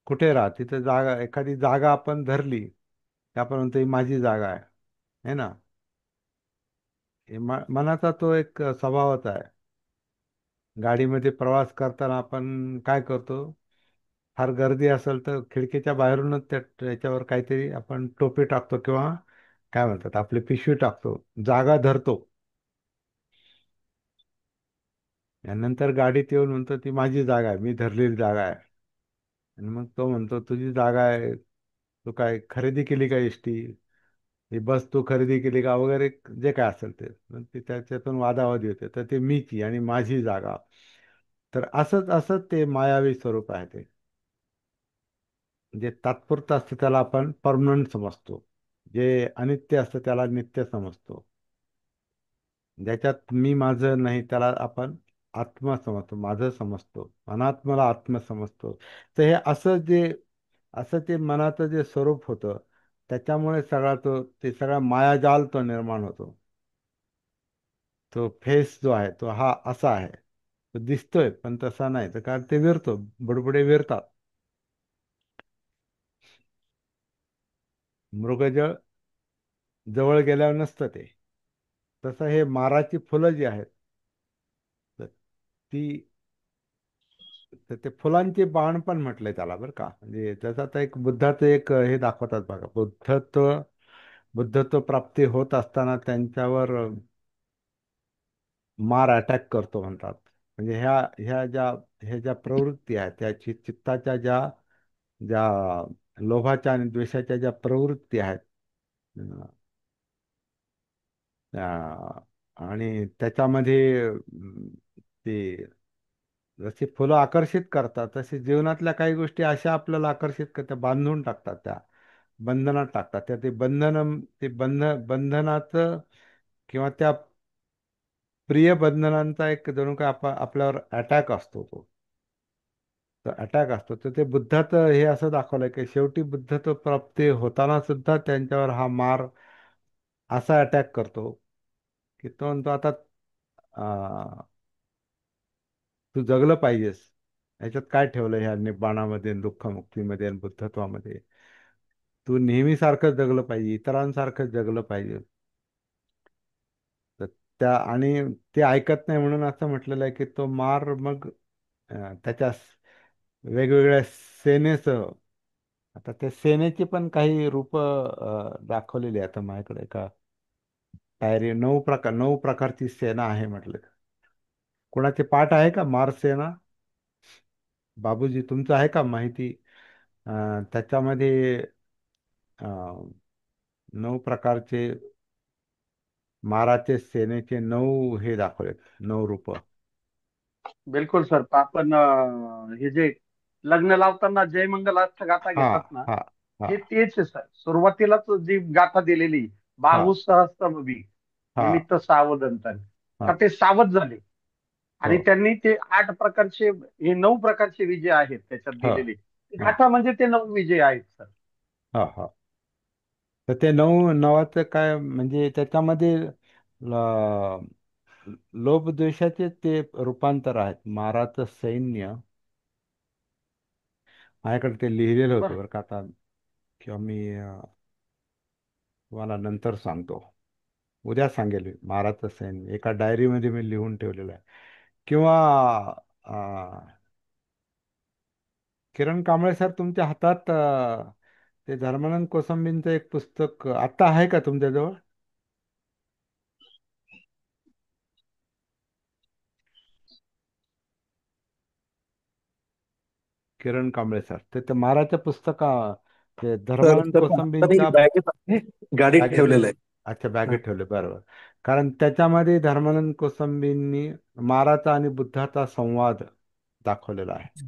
कुठे राहा, तिथं जागा, एखादी जागा आपण धरली, की आपण म्हणतो ही माझी जागा आहे, है ना. मनाचा तो एक स्वभावच आहे. गाडीमध्ये प्रवास करताना आपण काय करतो, फार गर्दी असेल तर खिडकीच्या बाहेरूनच त्याच्यावर काहीतरी आपण टोपी टाकतो, किंवा काय म्हणतात, आपली पिशवी टाकतो, जागा धरतो. यानंतर गाडीत येऊन म्हणतो ती माझी जागा आहे, मी धरलेली जागा आहे. आणि मग तो म्हणतो तुझी जागा आहे, तू काय खरेदी केली का एसटी, ही बस तू खरेदी केली का, वगैरे जे काय असेल ते. मग ते त्याच्यातून वादावादी होते, तर ते मीची आणि माझी जागा. तर असंच असंच ते मायावी स्वरूप आहे ते. जे तात्पुरतं असतं त्याला आपण परमनंट समजतो, जे अनित्य असतं त्याला नित्य समजतो. ज्याच्यात मी माझं नाही त्याला आपण आत्मा समजतो, माझं समजतो. अनात्माला आत्मा समजतो. तर हे असं ते मनाचं जे स्वरूप होतं, त्याच्यामुळे ते सगळा मायाजाल तो निर्माण होतो. तो फेस जो आहे तो हा असा आहे, तो दिसतोय पण तसा नाही. तर कारण ते विरतो, बुडबुडे विरतात. मृगजळ जवळ गेल्यावर नसतं ते. तसं हे माराची फुलं जी आहेत, तर ती, तर ते फुलांचे बाण पण म्हटलंय त्याला, बरं का. म्हणजे त्याचा आता एक बुद्धाचं एक हे दाखवतात बघा, बुद्धत्व प्राप्ती होत असताना त्यांच्यावर मार अटॅक करतो म्हणतात. म्हणजे ह्या ज्या प्रवृत्ती आहेत, त्या चित्ताच्या ज्या लोभाच्या आणि द्वेषाच्या ज्या प्रवृत्ती आहेत, आणि त्याच्यामध्ये ते जसे फुलं आकर्षित करतात, तसे जीवनातल्या काही गोष्टी अशा आपल्याला आकर्षित करतात, बांधून टाकतात, त्या बंधनात टाकतात. त्या ते बंधनाचं किंवा त्या प्रिय बंधनांचा एक जणू काय आपल्यावर अटॅक असतो. तो अटॅक असतो. तर ते बुद्धात हे असं दाखवलंय की शेवटी बुद्धत्व प्राप्ती होताना सुद्धा त्यांच्यावर हा मार असा अटॅक करतो की तो म्हणतो, आता अं, तू जगलं पाहिजेस. याच्यात काय ठेवलं ह्या निब्बाणामध्ये आणि दुःखमुक्तीमध्ये आणि बुद्धत्वामध्ये? तू नेहमीसारखं जगलं पाहिजे, इतरांसारखं जगलं पाहिजे. तर आणि ते ऐकत नाही म्हणून असं म्हटलेलं आहे की तो मार मग त्याच्या वेगवेगळ्या सेनेसह. आता त्या सेनेची पण काही रूप दाखवलेली आहे आता माझ्याकडे का डायरी. 9 प्रकारची सेना आहे म्हटलं. कोणाचे पाठ आहे का मार सेना? बाबूजी, तुमचं आहे का माहिती? त्याच्यामध्ये अं, 9 प्रकारचे माराचे सेनेचे 9 हे दाखवलेत, 9 रूप. बिलकुल सर. आपण हे जे लग्न लावताना जयमंगल अष्टगाथा हा, घेतात ना, हा, हा, हे तेच आहे सर. सुरुवातीलाच जी गाथा दिलेली, हा, बाहू सहस्त्रमभी हा, निमित्त सावधंतन, हा, का ते सावध झाले हो, आणि त्यांनी ते 8 प्रकारचे, हे 9 प्रकारचे विजय आहेत त्याच्यात हो, दिलेले. ती हा, गाथा म्हणजे ते 9 विजय आहेत सर. हा, हा. तर ते नवाचं काय म्हणजे त्याच्यामध्ये ल- लोभ द्वेषाचे ते रूपांतर आहेत. माराचं सैन्य माझ्याकडे ते लिहिलेलं होतं बर. बरं का आता, किंवा मी तुम्हाला नंतर सांगतो. उद्या सांगेल मी. महाराजचं सैन्य एका डायरीमध्ये मी लिहून ठेवलेलं आहे. किंवा अं, किरण कांबळे सर, तुमच्या हातात ते धर्मानंद कोसंबींचं एक पुस्तक आत्ता आहे का तुमच्याजवळ? किरण कांबळे सर, ते महाराजच्या पुस्तका ते तर धर्मानंद तर आता मी कोसंबींचा बॅगेत आहे, गाडीत बॅगेत. ठेवलेलं आहे. अच्छा, हा. बॅगेत ठेवले, बरोबर. कारण त्याच्यामध्ये धर्मानंद कोसंबींनी महाराजचा आणि बुद्धाचा संवाद दाखवलेला आहे.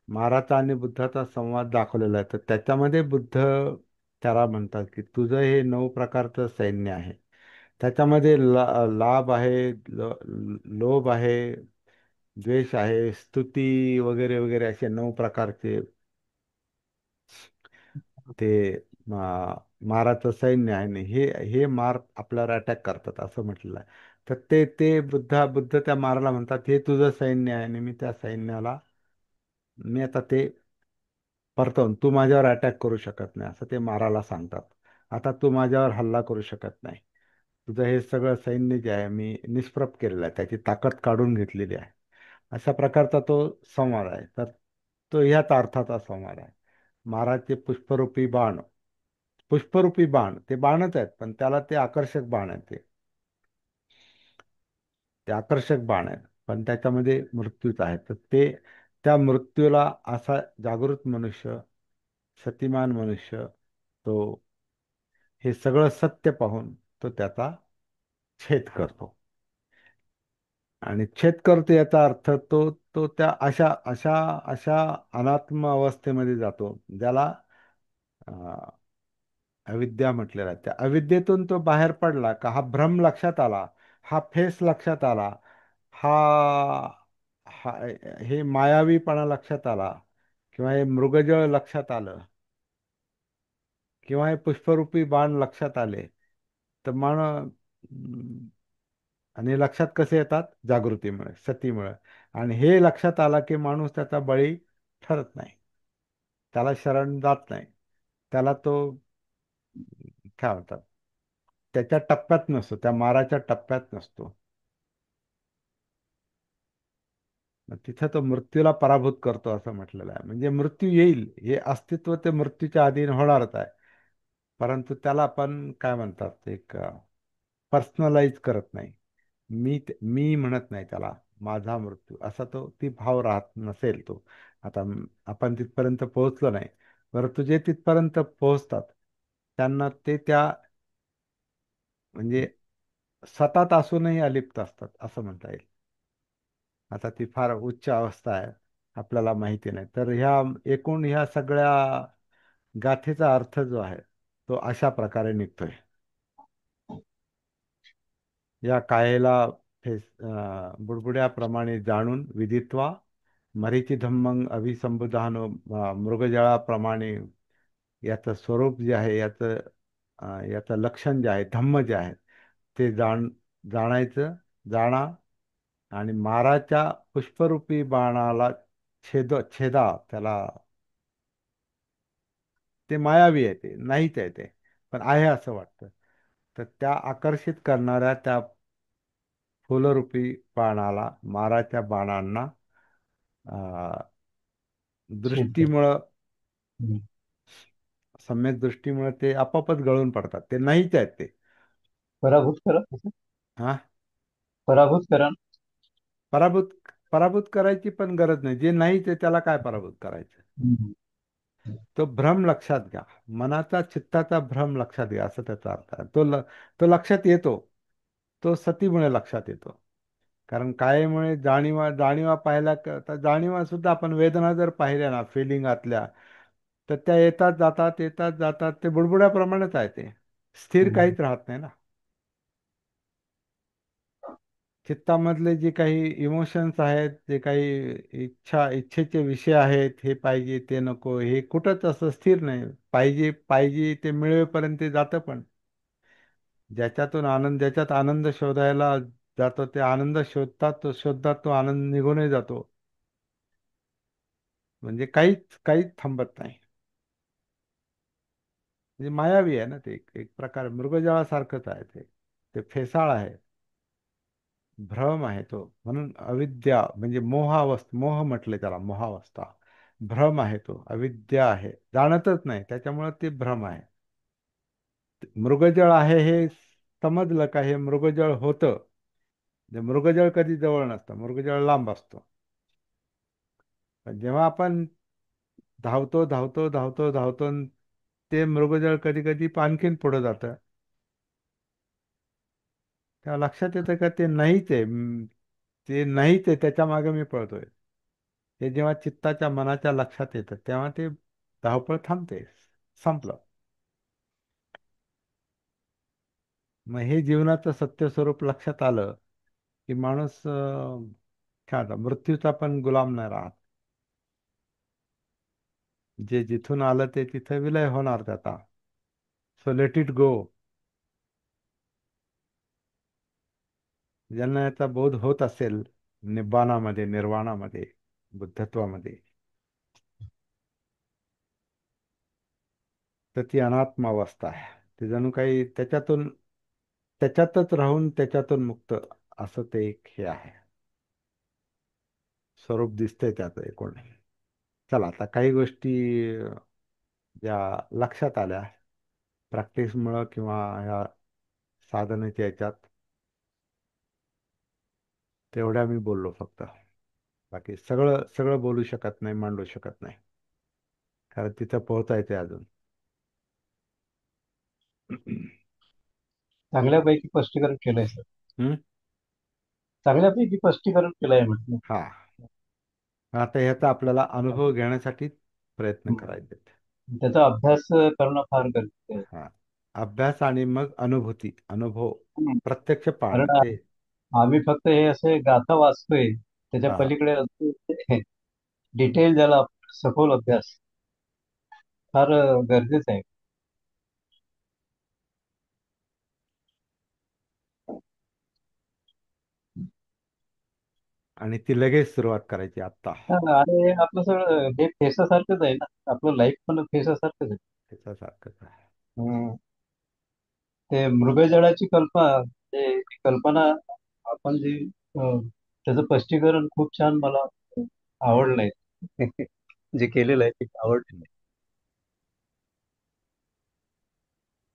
महाराजचा आणि बुद्धाचा संवाद दाखवलेला आहे. तर त्याच्यामध्ये बुद्ध त्याला म्हणतात की तुझं हे 9 प्रकारचं सैन्य आहे. त्याच्यामध्ये लाभ आहे, लोभ आहे, द्वेष आहे, स्तुती वगैरे वगैरे, असे 9 प्रकारचे ते महाराजचं सैन्य आहे. आणि हे हे मार आपल्यावर अटॅक करतात असं म्हटलेलं आहे. तर ते बुद्ध त्या माराला म्हणतात, हे तुझं सैन्य आहे आणि मी त्या सैन्याला, मी आता ते परतवून, तू माझ्यावर अटॅक करू शकत नाही असं ते माराला सांगतात. आता तू माझ्यावर हल्ला करू शकत नाही. तुझं हे सगळं सैन्य जे आहे मी निष्प्रभ केलेलं आहे, त्याची ताकद काढून घेतलेली आहे. अशा प्रकारचा तो संवाद आहे. तर तो ह्याच अर्थाचा संवाद आहे. महाराजचे पुष्परूपी बाण. पुष्परूपी बाण ते बाणच आहेत, पण त्याला ते आकर्षक बाण आहेत. ते आकर्षक बाण आहेत, पण त्याच्यामध्ये मृत्यूच आहे. तर ते त्या मृत्यूला असा जागृत मनुष्य, सतिमान मनुष्य, तो हे सगळं सत्य पाहून तो त्याचा छेद करतो. आणि छेद करतो याचा अर्थ तो तो त्या अशा अशा अशा अनात्म अवस्थेमध्ये जातो ज्याला अविद्या म्हटलेला आहे. त्या अविद्येतून तो बाहेर पडला का हा भ्रम लक्षात आला, हा फेस लक्षात आला, हा हा हे मायावीपणा लक्षात आला, किंवा हे मृगजळ लक्षात आलं, किंवा हे पुष्परूपी बाण लक्षात आले, तर आणि लक्षात कसे येतात? जागृतीमुळे, सतीमुळे. आणि हे लक्षात आला की माणूस त्याचा बळी ठरत नाही, त्याला शरण जात नाही, त्याला तो काय म्हणतात, त्याच्या टप्प्यात नसतो, त्या माराच्या टप्प्यात नसतो. मग तिथं तो मृत्यूला पराभूत करतो असं म्हटलेलं आहे. म्हणजे मृत्यू येईल, हे अस्तित्व ते मृत्यूच्या अधीन होणारच आहे. परंतु त्याला आपण काय म्हणतात, एक पर्सनलाइज करत नाही. मी म्हणत नाही त्याला. माझा मृत्यू असा तो ती भाव राहत नसेल तो. आता आपण तिथपर्यंत पोहोचलो नाही, परंतु जे तिथपर्यंत पोहोचतात त्यांना ते त्या म्हणजे सतात असूनही अलिप्त असतात असं म्हणता येईल. आता ती फार उच्च अवस्था आहे, आपल्याला माहिती नाही. तर एकूण ह्या सगळ्या गाथेचा अर्थ जो आहे तो अशा प्रकारे निघतोय. या कायेला बुडबुड्याप्रमाणे जाणून विदित्वा मरीची धम्मंग अभिसंबुधान मृगजळाप्रमाणे याचं स्वरूप जे आहे, याचं लक्षण जे आहे, धम्म जे आहे ते जाणायचं, जाणा. आणि माराच्या पुष्परूपी बाणाला छेदा त्याला. ते मायावी आहे, ते नाहीच आहे ते, पण आहे असं वाटतं. तर त्या आकर्षित करणाऱ्या त्या फुलरूपी बाणाला, माराच्या बाणांना छेद. दृष्टीमुळं, हम्म. सम्यक दृष्टीमुळे ते आपोआपच गळून पडतात. ते नाहीच आहेत ते. पराभूत करा असं? हा, पराभूत करा. पराभूत पराभूत करायची पण गरज नाही. जे नाहीच आहे त्याला काय पराभूत करायचं. हम्म. तो भ्रम लक्षात घ्या, मनाचा चित्ताचा भ्रम लक्षात घ्या, असं त्याचा अर्थ आहे. तो लक्षात येतो, तो सतीमुळे लक्षात येतो. कारण कायेमुळे जाणीवा जाणीवा पाहिला तर जाणीवा सुद्धा आपण वेदना जर पाहिल्या ना, फिलिंग आतल्या, तर त्या येतात जातात, येतात जातात. ते बुडबुड्याप्रमाणेच आहे, ते स्थिर हम्म. काहीच राहत नाही ना. चित्तामधले जे काही इमोशन्स आहेत, जे काही इच्छेचे विषय आहेत, हे पाहिजे ते नको, हे कुठंच असं स्थिर नाही. पाहिजे पाहिजे ते मिळवेपर्यंत ते जातं. पण ज्याच्यात आनंद शोधायला जातो, ते आनंद शोधतात तो आनंद निघूनही जातो. म्हणजे काहीच काहीच थांबत नाही. म्हणजे मायावी आहे ना ते, एक प्रकार मृगजळासारखंच आहे ते. ते फेसाळ आहे, भ्रम आहे तो. म्हणून अविद्या म्हणजे मोह म्हटले त्याला, मोहावस्था. भ्रम आहे तो, अविद्या आहे, जाणतच नाही, त्याच्यामुळे ते भ्रम आहे. मृगजळ आहे हे समजलं का, हे मृगजळ होतं. मृगजळ कधी जवळ नसतं, मृगजळ लांब असतो. पण जेव्हा आपण धावतो धावतो धावतो धावतो अन ते मृगजळ कधी कधी आणखीन पुढे जातं, तेव्हा लक्षात येतं का ते नाहीच आहे. ते नाहीच आहे, त्याच्या मागे मी पळतोय. हे जेव्हा चित्ताच्या मनाच्या लक्षात येतं तेव्हा ते धावपळ थांबते, संपलं. मग हे जीवनाचं सत्य स्वरूप लक्षात आलं की माणूस काय आता मृत्यूचा पण गुलाम नाही राहत. जे जिथून आलं ते तिथं विलय होणार त्याचा. So let it go. ज्यांना याचा बोध होत असेल, निब्बाणामध्ये, निर्वाणामध्ये, बुद्धत्वामध्ये, तर ती अनात्म अवस्था आहे. ते जणू काही त्याच्यातच राहून त्याच्यातून मुक्त, असं ते एक हे आहे, स्वरूप दिसतंय त्याचं एकूण. चला आता काही गोष्टी ज्या लक्षात आल्या प्रॅक्टिसमुळं किंवा ह्या साधनेच्या याच्यात, तेवढ्या मी बोललो फक्त. बाकी सगळं सगळं बोलू शकत नाही, मांडू शकत नाही, कारण तिथं पोहोचायचंय अजून. चांगल्यापैकी स्पष्टीकरण केलंय सर. हम्म? चांगल्यापैकी स्पष्टीकरण केलंय म्हटलं. हा, आता ह्याचा आपल्याला अनुभव घेण्यासाठी प्रयत्न हम्म. करायचे. त्याचा अभ्यास करणं फार गरजेचं आहे. हा, अभ्यास आणि मग अनुभव हम्म. प्रत्यक्ष पाहणं कारण ते. आम्ही फक्त हे असे गाथा वाचतोय, त्याच्या हा, पलीकडे डिटेल ज्याला सखोल अभ्यास फार गरजेचं आहे. आणि ती लगेच सुरुवात करायची आत्ता. आणि आपलं सगळं हे फेसासारखंच आहे ना, आपलं लाईफ पण फेसासारखंच आहे. त्याच्यासारखंच आहे. हम्म. ते मृगजळाची कल्पना आपण जी त्याचं स्पष्टीकरण खूप छान मला आवडलंय. जे केलेलं आहे ते आवडलं.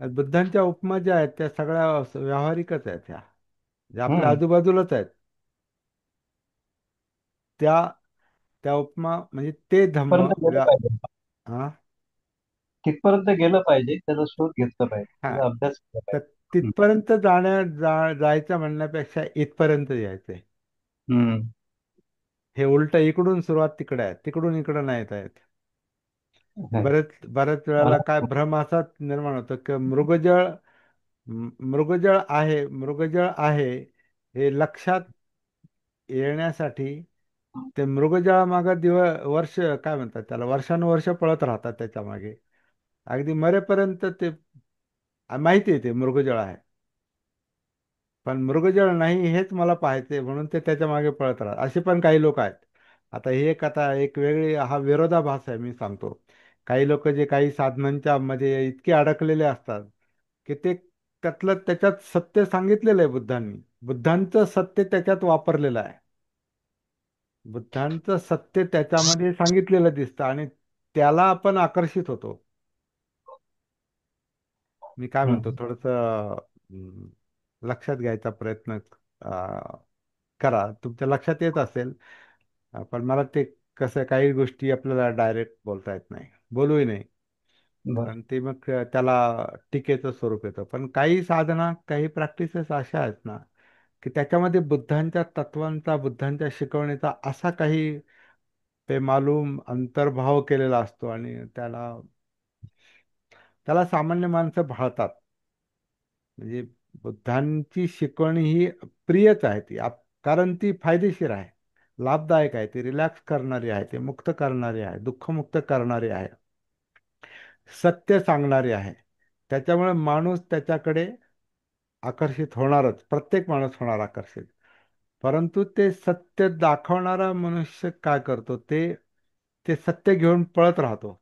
बुद्धांच्या उपमा ज्या आहेत त्या सगळ्या व्यावहारिकच आहेत, ह्या ज्या आपल्या हम्म. आजूबाजूलाच आहेत. त्या त्या उपमा म्हणजे ते धम्म तिथपर्यंत गेलं पाहिजे. हा तिथपर्यंत गेलं पाहिजे, त्याचा शोध घेतला पाहिजे, हा त्याचा अभ्यास केला तर पाहिजे. तिथपर्यंत जायचं म्हणण्यापेक्षा इथपर्यंत यायचंय. हम्म. हे उलट इकडून सुरुवात तिकडे आहे, तिकडून इकडं नाही येत आहेत. हम्म. बरेच वेळेला काय भ्रम असा निर्माण होतो की मृगजळ आहे हे लक्षात येण्यासाठी ते मृगजळामागं वर्ष काय म्हणतात त्याला, वर्षानुवर्ष पळत राहतात त्याच्या मागे. अगदी मरेपर्यंत ते माहिती आहे ते मृगजळ आहे, पण मृगजळ नाही हेच मला पाहायचे म्हणून ते त्याच्या मागे पळत राहतात. असे पण काही लोक आहेत. आता एक वेगळी हा विरोधाभास आहे, मी सांगतो. काही लोक जे काही साधनांच्या मध्ये इतके अडकलेले असतात की ते त्याच्यात सत्य सांगितलेलं आहे बुद्धांनी. बुद्धांचं सत्य त्याच्यात वापरलेलं आहे. बुद्धांचं सत्य त्याच्यामध्ये सांगितलेलं दिसतं आणि त्याला आपण आकर्षित होतो. मी काय म्हणतो, हम्म. थोडस लक्षात घ्यायचा प्रयत्न करा. तुमच्या लक्षात येत असेल. पण मला ते कसं, काही गोष्टी आपल्याला डायरेक्ट बोलता येत नाही, बोलूही नाही. बरं. कारण ते मग त्याला टीकेचं स्वरूप येतं. पण काही साधना, काही प्रॅक्टिसेस अशा आहेत ना की त्याच्यामध्ये बुद्धांच्या तत्वांचा, बुद्धांच्या शिकवणीचा असा काही बेमालूम अंतर्भाव केलेला असतो आणि त्याला त्याला सामान्य माणसं भाळतात. म्हणजे बुद्धांची शिकवणी ही प्रियच आहे ती, कारण ती फायदेशीर आहे, लाभदायक आहे, ती रिलॅक्स करणारी आहे, ती मुक्त करणारी आहे, दुःखमुक्त करणारी आहे, सत्य सांगणारी आहे. त्याच्यामुळे माणूस त्याच्याकडे आकर्षित होणारच, प्रत्येक माणूस होणार आकर्षित. परंतु ते सत्य दाखवणारा मनुष्य काय करतो, ते ते सत्य घेऊन पळत राहतो,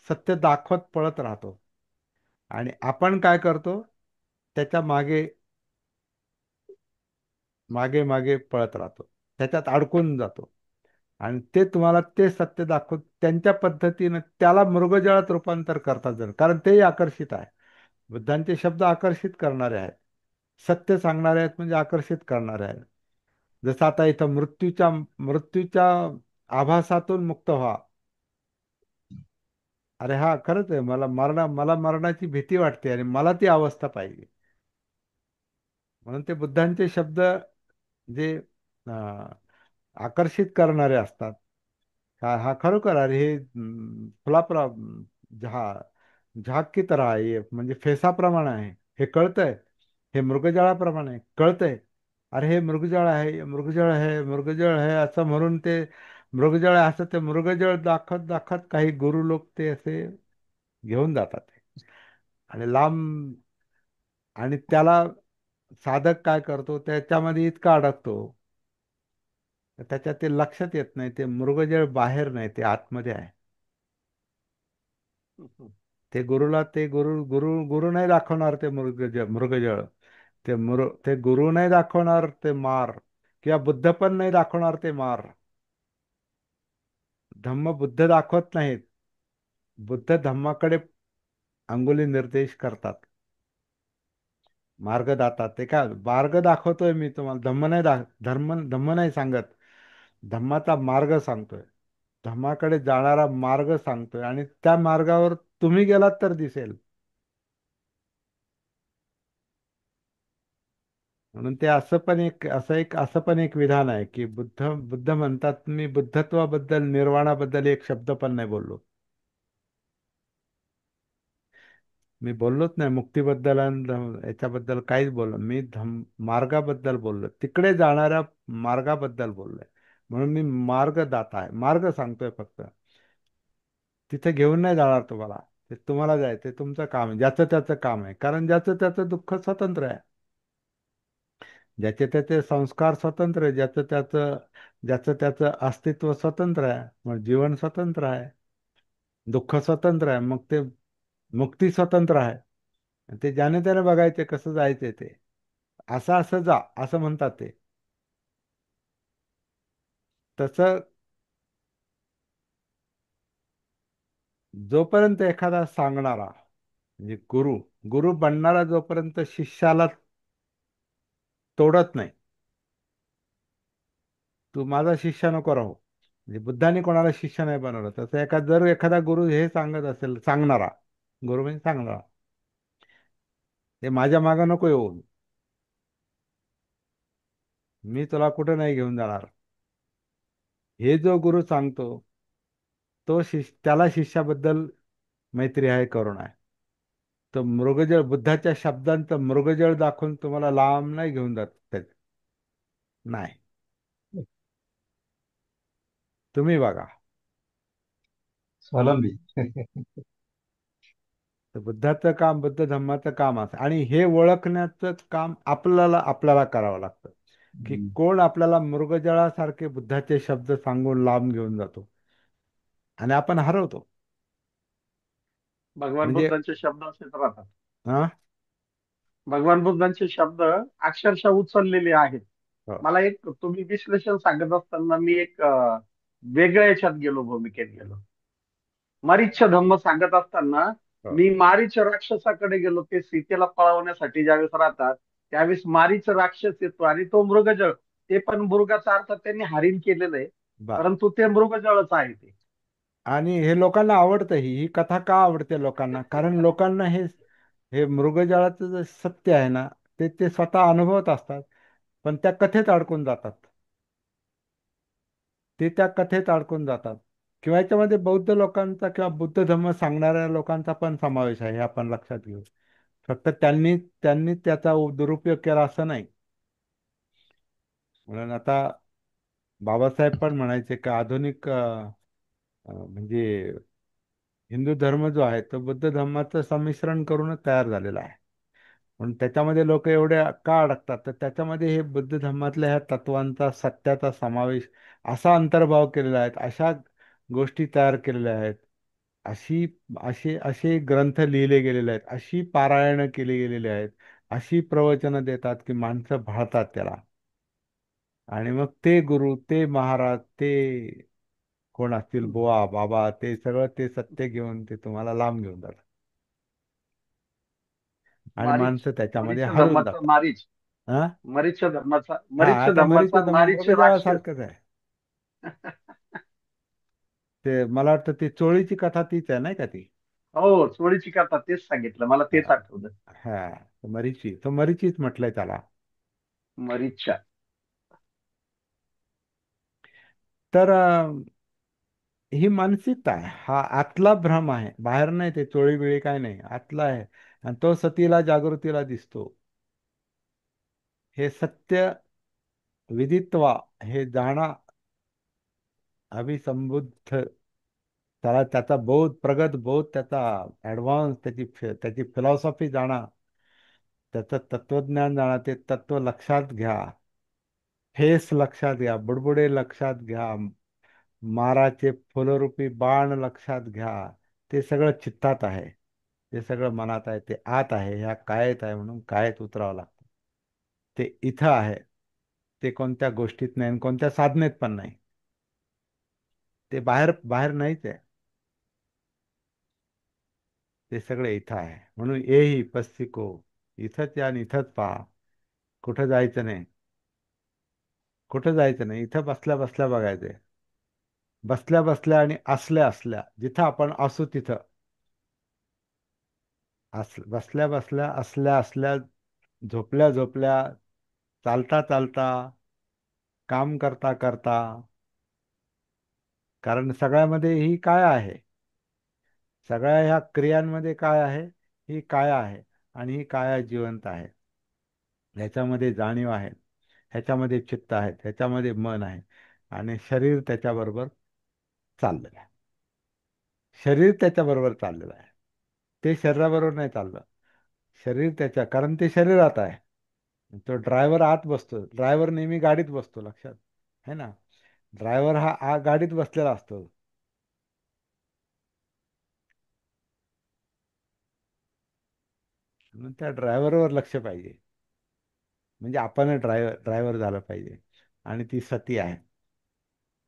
सत्य दाखवत पळत राहतो. आणि आपण काय करतो, त्याच्या मागे मागे मागे पळत राहतो, त्याच्यात अडकून जातो. आणि ते तुम्हाला ते सत्य दाखवत त्यांच्या पद्धतीनं त्याला मृगजळात रूपांतर करतात जण, कारण तेही आकर्षित आहे. बुद्धांचे शब्द आकर्षित करणारे आहेत, सत्य सांगणारे आहेत म्हणजे आकर्षित करणारे आहेत. जसं आता इथं मृत्यूच्या आभासातून मुक्त व्हा. अरे हा खरंच आहे, मला मरणाची भीती वाटते आणि मला ती अवस्था पाहिजे. म्हणून ते बुद्धांचे शब्द जे आकर्षित करणारे असतात. हा खरोखर, अरे हे फुलाप्रा हा झाक की तरह आहे, हे म्हणजे फेसाप्रमाणे आहे, हे कळतंय. हे मृगजळाप्रमाणे कळतंय. अरे हे मृगजळ आहे, मृगजळ आहे, मृगजळ आहे असं म्हणून ते मृगजळ आहे असं ते मृगजळ दाखवत दाखवत काही गुरु लोक ते असे घेऊन जातात आणि लांब. आणि त्याला साधक काय करतो, त्याच्यामध्ये इतका अडकतो तर त्याच्यात ते लक्षात येत नाही, ते मृगजळ बाहेर नाही, ते आतमध्ये आहे. ते गुरुला ते गुरु गुरु गुरु नाही दाखवणार ते मृगजळ. ते गुरु नाही दाखवणार ते मार, किंवा बुद्ध पण नाही दाखवणार ते मार. धम्म बुद्ध दाखवत नाहीत. बुद्ध धम्माकडे अंगुली निर्देश करतात, मार्ग दातात. ते काय मार्ग दाखवतोय मी तुम्हाला, धम्म नाही सांगत, धम्माचा मार्ग सांगतोय, धम्माकडे जाणारा मार्ग सांगतोय. आणि त्या मार्गावर तुम्ही गेलात तर दिसेल. म्हणून ते असं पण एक विधान आहे की बुद्ध म्हणतात, मी बुद्धत्वाबद्दल, निर्वाणाबद्दल एक शब्द पण नाही बोललो. मी बोललोच नाही मुक्तीबद्दल आणि याच्याबद्दल काहीच बोललो. मी मार्गाबद्दल बोललो, तिकडे जाणाऱ्या मार्गाबद्दल बोललोय. म्हणून मी मार्गदाता आहे, मार्ग सांगतोय फक्त. तिथे घेऊन नाही जाणार तुम्हाला, ते तुम्हाला जायचं तुमचं काम आहे, ज्याचं त्याचं काम आहे. कारण ज्याचं त्याचं दुःख स्वतंत्र आहे, ज्याचे त्याचे संस्कार स्वतंत्र आहे, ज्याचं त्याचं अस्तित्व स्वतंत्र आहे. मग जीवन स्वतंत्र आहे, दुःख स्वतंत्र आहे, मग ते मुक्ती स्वतंत्र आहे. ते ज्याने त्याने बघायचे कसं जायचे ते. असं असं जा असं म्हणतात ते. तसं जोपर्यंत एखादा सांगणारा म्हणजे गुरु गुरु बनणारा जोपर्यंत शिष्याला तोडत नाही, तू माझा शिष्य नको राहू. म्हणजे बुद्धाने कोणाला शिष्य नाही बनवलं. तसं जर एखादा गुरु हे सांगत असेल, सांगणारा गुरु म्हणजे सांगणारा, ते माझ्या मागं नको येऊ, मी तुला कुठं नाही घेऊन जाणार, हे जो गुरु सांगतो, त्याला शिष्याबद्दल मैत्री आहे, करुणा आहे. तो मृगजळ, बुद्धाच्या शब्दांचं मृगजळ दाखवून तुम्हाला लांब नाही घेऊन जात नाही. तुम्ही बघा. स्वावलंबी. तर बुद्धाचं काम, बुद्ध धम्माचं काम असं, आणि हे ओळखण्याचं काम आपल्याला आपल्याला करावं लागतं, की हम्म. कोण आपल्याला मृगजळासारखे बुद्धाचे शब्द सांगून लांब घेऊन जातो आणि आपण हरवतो. भगवान म्हणजे बुद्धांचे शब्द असेच राहतात. हा भगवान बुद्धांचे शब्द अक्षरशः उचललेले आहेत. हो, मला एक तुम्ही विश्लेषण सांगत असताना मी एक वेगळ्या याच्यात गेलो, भूमिकेत गेलो. मारीच्य धम्म सांगत असताना हो. मी मारीच राक्षसाकडे गेलो. ते सीतेला पळवण्यासाठी ज्यावेळेस राहतात त्यावेळेस मारीच राक्षस येतो आणि तो मृगजळ, ते पण मृगाचा अर्थ त्यांनी हरिण केलेलं आहे, बर. परंतु ते मृगजळच आहे ते. आणि हे लोकांना आवडतं, ही कथा का आवडते लोकांना? कारण लोकांना हे हे मृगजळाचं जे सत्य आहे ना, ते ते स्वतः अनुभवत असतात, पण त्या कथेत अडकून जातात. ते त्या कथेत अडकून जातात. किंवा याच्यामध्ये बौद्ध लोकांचा किंवा बुद्ध धर्म सांगणाऱ्या लोकांचा पण समावेश आहे, हे आपण लक्षात घेऊ. फक्त त्यांनी त्यांनी त्याचा दुरुपयोग केला असं नाही. म्हणून आता बाबासाहेब पण म्हणायचे की आधुनिक म्हणजे हिंदू धर्म जो आहे तो बुद्ध धर्माचं संमिश्रण करूनच तयार झालेला आहे. पण त्याच्यामध्ये लोक एवढे का अडकतात? तर त्याच्यामध्ये हे बुद्ध धर्मातल्या ह्या तत्वांचा, सत्याचा समावेश, असा अंतर्भाव केलेला आहे, अशा गोष्टी तयार केलेल्या आहेत, अशी असे असे ग्रंथ लिहिले गेलेले आहेत, अशी पारायणं केली गेलेली आहेत, अशी प्रवचनं देतात की माणसं भाळतात त्याला. आणि मग ते गुरु, ते महाराज, ते कोण असतील, बुवा बाबा, ते सगळं ते सत्य घेऊन ते तुम्हाला लांब घेऊन जातात आणि मारीच, माणसं त्याच्यामध्ये मरीच्या हरवून धर्माचा जातात. मारीच, हा मरीच्या धर्माचा, हा मरीच्या आता धर्माचा मरीचं मारीच राक्षस. मृगजळासारखंच आहे. ते मला वाटतं ती चोळीची कथा तीच आहे, नाही का ती? हो, चोरीची कथा तेच सांगितलं, मला तेच हा आठवलं. हा, तो मरीचीच म्हटलंय त्याला. मरीच्या. तर ही मानसिकता आहे, हा आतला भ्रम आहे, बाहेर नाही. ते चोळी बिळी काय नाही, आतला आहे. आणि तो सतीला, जागृतीला दिसतो. हे सत्य विदित्वा, हे जाणा, अभिसंबुद्ध, त्याला त्याचा बोध, प्रगत बोध, त्याचा ऍडव्हान्स, त्याची फिलॉसॉफी जाणा, त्याचं तत्वज्ञान जाणा, ते तत्व लक्षात घ्या, ठेस लक्षात घ्या, बुडबुडे लक्षात घ्या, माराचे फुलरूपी बाण लक्षात घ्या. ते सगळं चित्तात आहे, ते सगळं मनात आहे, ते आत आहे, ह्या कायेत आहे, म्हणून कायेत उतरावं लागतं. ते इथं आहे, ते कोणत्या गोष्टीत नाही आणि कोणत्या साधनेत पण नाही. ते बाहेर बाहेर नाहीच आहे, ते सगळे इथं आहे. म्हणून येही पस्तिको, इथंच या आणि इथंच पहा, कुठं जायचं नाही, कुठं जायचं नाही, इथं बसल्या बसल्या बघायचंय, बसल्या बसल्या आणि असल्या असल्या, जिथं आपण असू तिथं, बसल्या बसल्या, असल्या असल्या, झोपल्या झोपल्या, चालता चालता, काम करता करता. कारण सगळ्यामध्ये ही काय आहे, सगळ्या ह्या क्रियांमध्ये काय आहे? ही काया आहे. आणि ही काया जिवंत आहे, ह्याच्यामध्ये जाणीव आहे, ह्याच्यामध्ये चित्त आहे, ह्याच्यामध्ये मन आहे, आणि शरीर त्याच्याबरोबर चाललेलं आहे. शरीर त्याच्याबरोबर चाललेलं आहे, ते शरीराबरोबर नाही चाललं. शरीर त्याच्या, कारण ते शरीरात आहे. तो ड्रायव्हर आत बसतो, ड्रायव्हर नेहमी गाडीत बसतो, लक्षात है ना? ड्रायव्हर हा गाडीत बसलेला असतो. म्हणून त्या ड्रायव्हरवर लक्ष पाहिजे, म्हणजे आपण ड्रायव्हर झालं पाहिजे. आणि ती सती आहे,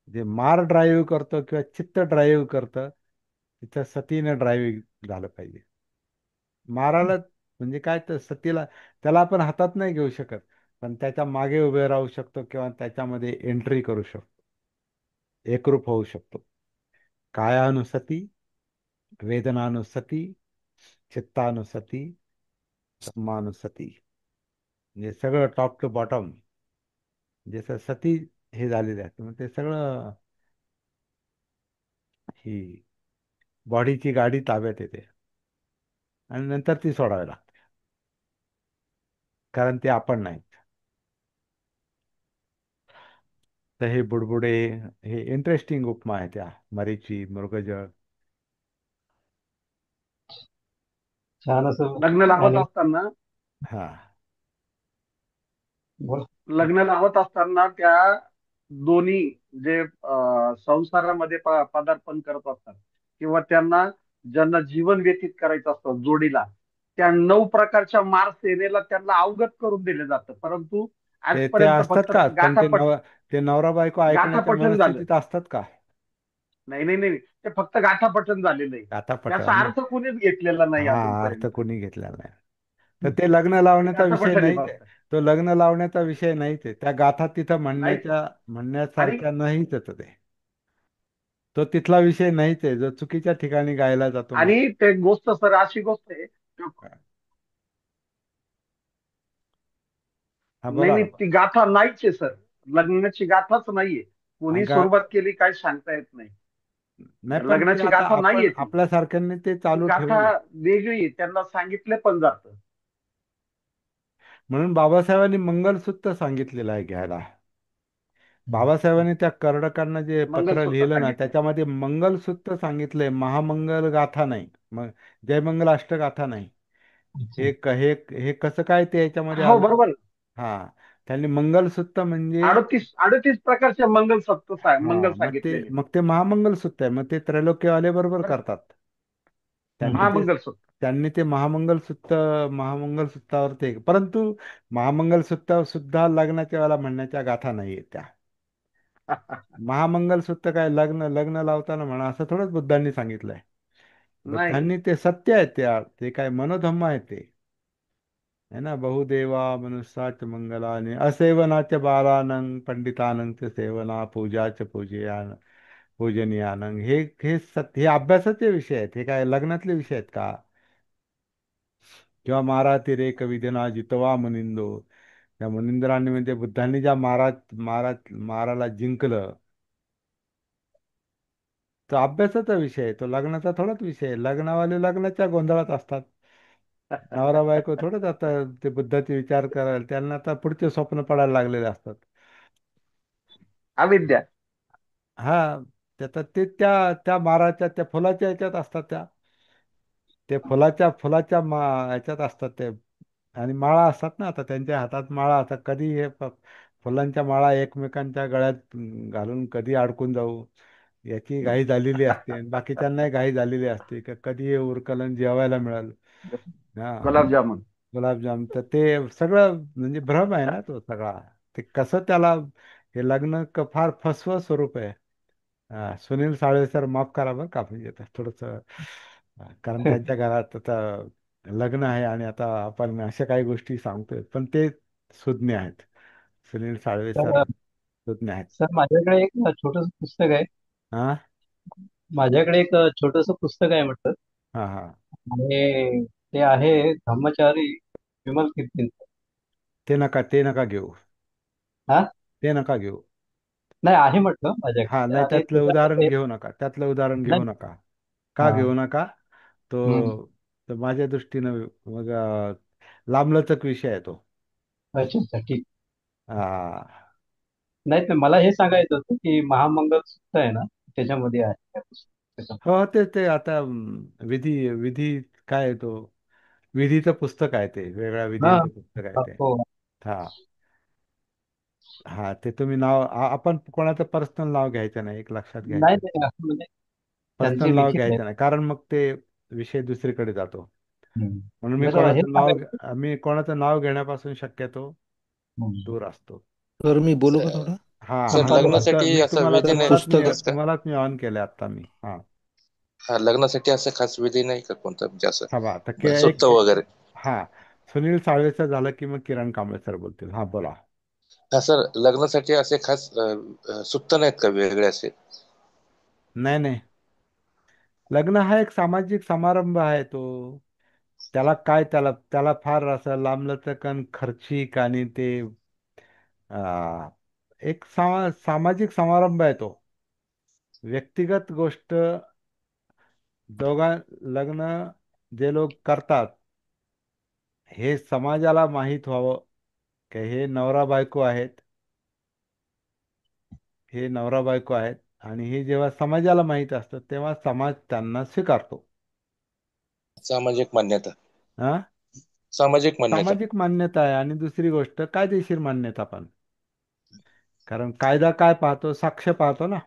जे मार ड्राईव्ह करतो किंवा चित्त ड्राईव्ह करतं, तिथं सतीनं ड्राईव्ह झालं पाहिजे. माराला म्हणजे काय, तर सतीला, त्याला आपण हातात नाही घेऊ शकत, पण त्याच्या मागे उभे राहू शकतो किंवा त्याच्यामध्ये एंट्री करू शकतो, एकरूप होऊ शकतो. कायानुसती, वेदनानुसती, चित्तानुसती, ब्रह्मानुसती, म्हणजे सगळं टॉप टू बॉटम जसं सती हे झालेले आहे, मग ते सगळं ही बॉडीची गाडी ताब्यात येते आणि नंतर ती सोडावी लागते, कारण ते आपण नाही. तर हे बुडबुडे, हे इंटरेस्टिंग उपमा आहे त्या मरीची, मृगजळ. छान असं. लग्न लावत आणि असताना हा. बोल. लग्न लावत असताना त्या दोन्ही जे संसारामध्ये पदार्पण करत असतात किंवा त्यांना ज्यांना जीवन व्यतीत करायचं असतं जोडीला, त्या 9 प्रकारच्या मार सेनेला त्यांना अवगत करून दिले जातं, परंतु ते आजपर्यंत असतात फक्त का, पण ते नवरा बायको ऐकण्याच्या गाठापटन झालं. मनस्थितीत असतात का? नाही नाही नाही, ते फक्त गाठापटन झालेलं आहे. आता त्याचा मग अर्थ कोणीच घेतलेला नाही हा, अर्थ अजूनपर्यंत. कोणी घेतलेला नाही. तर ते लग्न ते लावण्याचा विषय गाठापटन आहे नाहीच आहे. फक्त. तो लग्न लावण्याचा विषय नाहीच आहे. त्या गाथा तिथं नाही. आणि म्हणण्यासारख्या नाहीच आहे ते. तो तिथला विषय नाहीच आहे जो चुकीच्या ठिकाणी गायला जातो मग. आणि ते गोष्ट सर अशी गोष्ट आहे. हा, नाही बोला नाही, ना. ती गाथा नाहीच आहे सर. लग्नाची गाथाच नाहीये. हा, कोणी सुरुवात केली काय सांगता येत नाही. नाही, पण ते लग्नाची आता गाथा आपण नाहीये ती. आपल्यासारख्यांनी ते ती चालू गाथा ठेवली. वेगळी आहे. त्यांना सांगितलं पण जातं. म्हणून बाबासाहेबांनी मंगलसूत्र सांगितलेलं आहे घ्यायला. बाबासाहेबांनी त्या कर्डकांना जे पत्र मंगळसूत्र लिहिलं ना, सांगितलंय. त्याच्यामध्ये मंगलसूत्र सांगितलंय, महामंगल गाथा नाही, मग जयमंगल अष्टगाथा नाही. अच्छा. हे कसं काय ते याच्यामध्ये हो आलं? बरोबर. हा, त्यांनी मंगलसूत्र म्हणजे 38 प्रकारचे मंगल हा, सांगितलेले. मग ते महामंगलसूत्र आहे, मग ते त्रैलोक्यवाले बरोबर बरं. करतात. त्यांनी ते महामंगलसूत्र. त्यांनी ते महामंगलसूत्रावर ते, परंतु महामंगलसूत्र सुद्धा लग्नाच्या वेळेला म्हणण्याच्या गाथा नाहीये त्या. महामंगलसूत्र काय लग्न लग्न लावताना म्हणा असं थोडंच बुद्धांनी सांगितलंय. नाही. बुद्धांनी ते सत्य आहे, ते काय मनोधम्म आहे ते, है ना. बहुदेवा मनुष्याच मंगलाने असेवनाच बालानंग पंडितानंग च सेवना पूजाच पूजनीयानंग. हे अभ्यासाचे विषय आहेत, हे काय लग्नातले विषय आहेत का? किंवा मारा तिरे कविदेना जितवा मुनिंदो, त्या मुनिंद्रांनी म्हणजे बुद्धांनी ज्या माराला जिंकलं, तो अभ्यासाचा विषय आहे, तो लग्नाचा थोडाच विषय आहे. लग्नावाले लग्नाच्या गोंधळात असतात. नवरा बायको थोडंच आता ते बुद्धाचे विचार करायला, त्यांना आता पुढचे स्वप्न पडायला लागलेले असतात. अविद्या. हा, त्याचा ते त्या माराच्या त्या फुलाच्या याच्यात असतात ते फुलाच्या याच्यात असतात ते. आणि माळा असतात ना, आता त्यांच्या हातात माळा असतात. कधी फुलांच्या माळा एकमेकांच्या गळ्यात घालून कधी अडकून जाऊ याची घाई झालेली असते, आणि बाकीच्यांनाही घाई झालेली असते की कधी हे उरकलन जेवायला मिळेल. हा, गुलाबजामुन. गुलाबजाम. तर ते सगळं म्हणजे भ्रम आहे ना तो सगळा. ते कसं त्याला, हे लग्न फार फसवं स्वरूप आहे. सुनील साळवे सर माफ करा बरं का, म्हणजे थोडस, कारण त्यांच्या घरात आता लग्न आहे आणि आता आपण अशा काही गोष्टी सांगतोय, पण ते सुज्ञ आहेत. सुनील साळवे सर तर सुज्ञ आहेत. सर, माझ्याकडे एक छोटस पुस्तक आहे. हा माझ्याकडे एक छोटस पुस्तक आहे म्हटलं. हा हा. आणि ते आहे धम्मचारी विमल कीर्तींचं. ते नका घेऊ. हा. ते नका घेऊ. नाही, आहे म्हटलं हा, माझ्याकडे. नाही, आणि त्यातलं उदाहरण त्याच्यामध्ये घेऊ नका, त्यातलं उदाहरण घेऊ नाही. नका. का हा. घेऊ नका? तो हम्म. तो माझ्या दृष्टीनं मग लांबलचक विषय आहे तो. अच्छा अच्छा, ठीक. हा. नाही, तर मला हे सांगायचं होतं की महामंगल सूत्र आहे ना, त्याच्यामध्ये आहे त्या पुस्तकात. हो, ते आता विधी विधी काय आहे तो, विधीचं पुस्तक आहे ते, वेगळ्या हा. विधींचं पुस्तक आहे ते. हो. हा हा, ते तुम्ही आपण कोणाचं पर्सनल नाव घ्यायचं नाही, एक लक्षात नाही घ्यायचं. नाही, असं म्हणजे पर्सनल त्यांचे नाव लिखित आहे. घ्यायचं नाही, कारण मग ते विषय दुसरीकडे जातो. हम्म. म्हणून बरं, हे सांगायचं. मी कोणाचं नाव घेण्यापासून शक्यतो हम्म. दूर असतो. तर मी बोलू का सर थोडं? हा सर, हा, बोला. तर लग्नासाठी मी असं विधी तर नाही पुस्तक नाहीच का? तुम्हालाच मी ऑन केलं आता मी. हा हा, लग्नासाठी असं खास विधी नाही का कोणता, म्हणजे हा, बा असं सुत्त वगैरे? हा, सुनील साळवेचं झालं की मग किरण कांबळे सर बोलतील. हा बोला. हा सर, लग्नासाठी असे खास सुत्त नाहीत का वेगळे असे? नाही नाही, लग्न हा एक सामाजिक समारंभ आहे तो. त्याला काय, त्याला त्याला फार असं लांबलचक आणि खर्चिक आणि ते आ, एक सामाजिक समारंभ आहे तो. व्यक्तिगत गोष्ट दोघां लग्न जे लोक करतात हे समाजाला माहीत व्हावं की हे नवरा बायको आहेत, हे नवरा बायको आहेत. आणि हे जेव्हा समाजाला माहीत असतं तेव्हा समाज त्यांना स्वीकारतो. सामाजिक मान्यता. हा, सामाजिक मान्यता. सामाजिक मान्यता आहे. आणि दुसरी गोष्ट कायदेशीर मान्यता पण. कारण कायदा काय पाहतो? साक्ष पाहतो ना.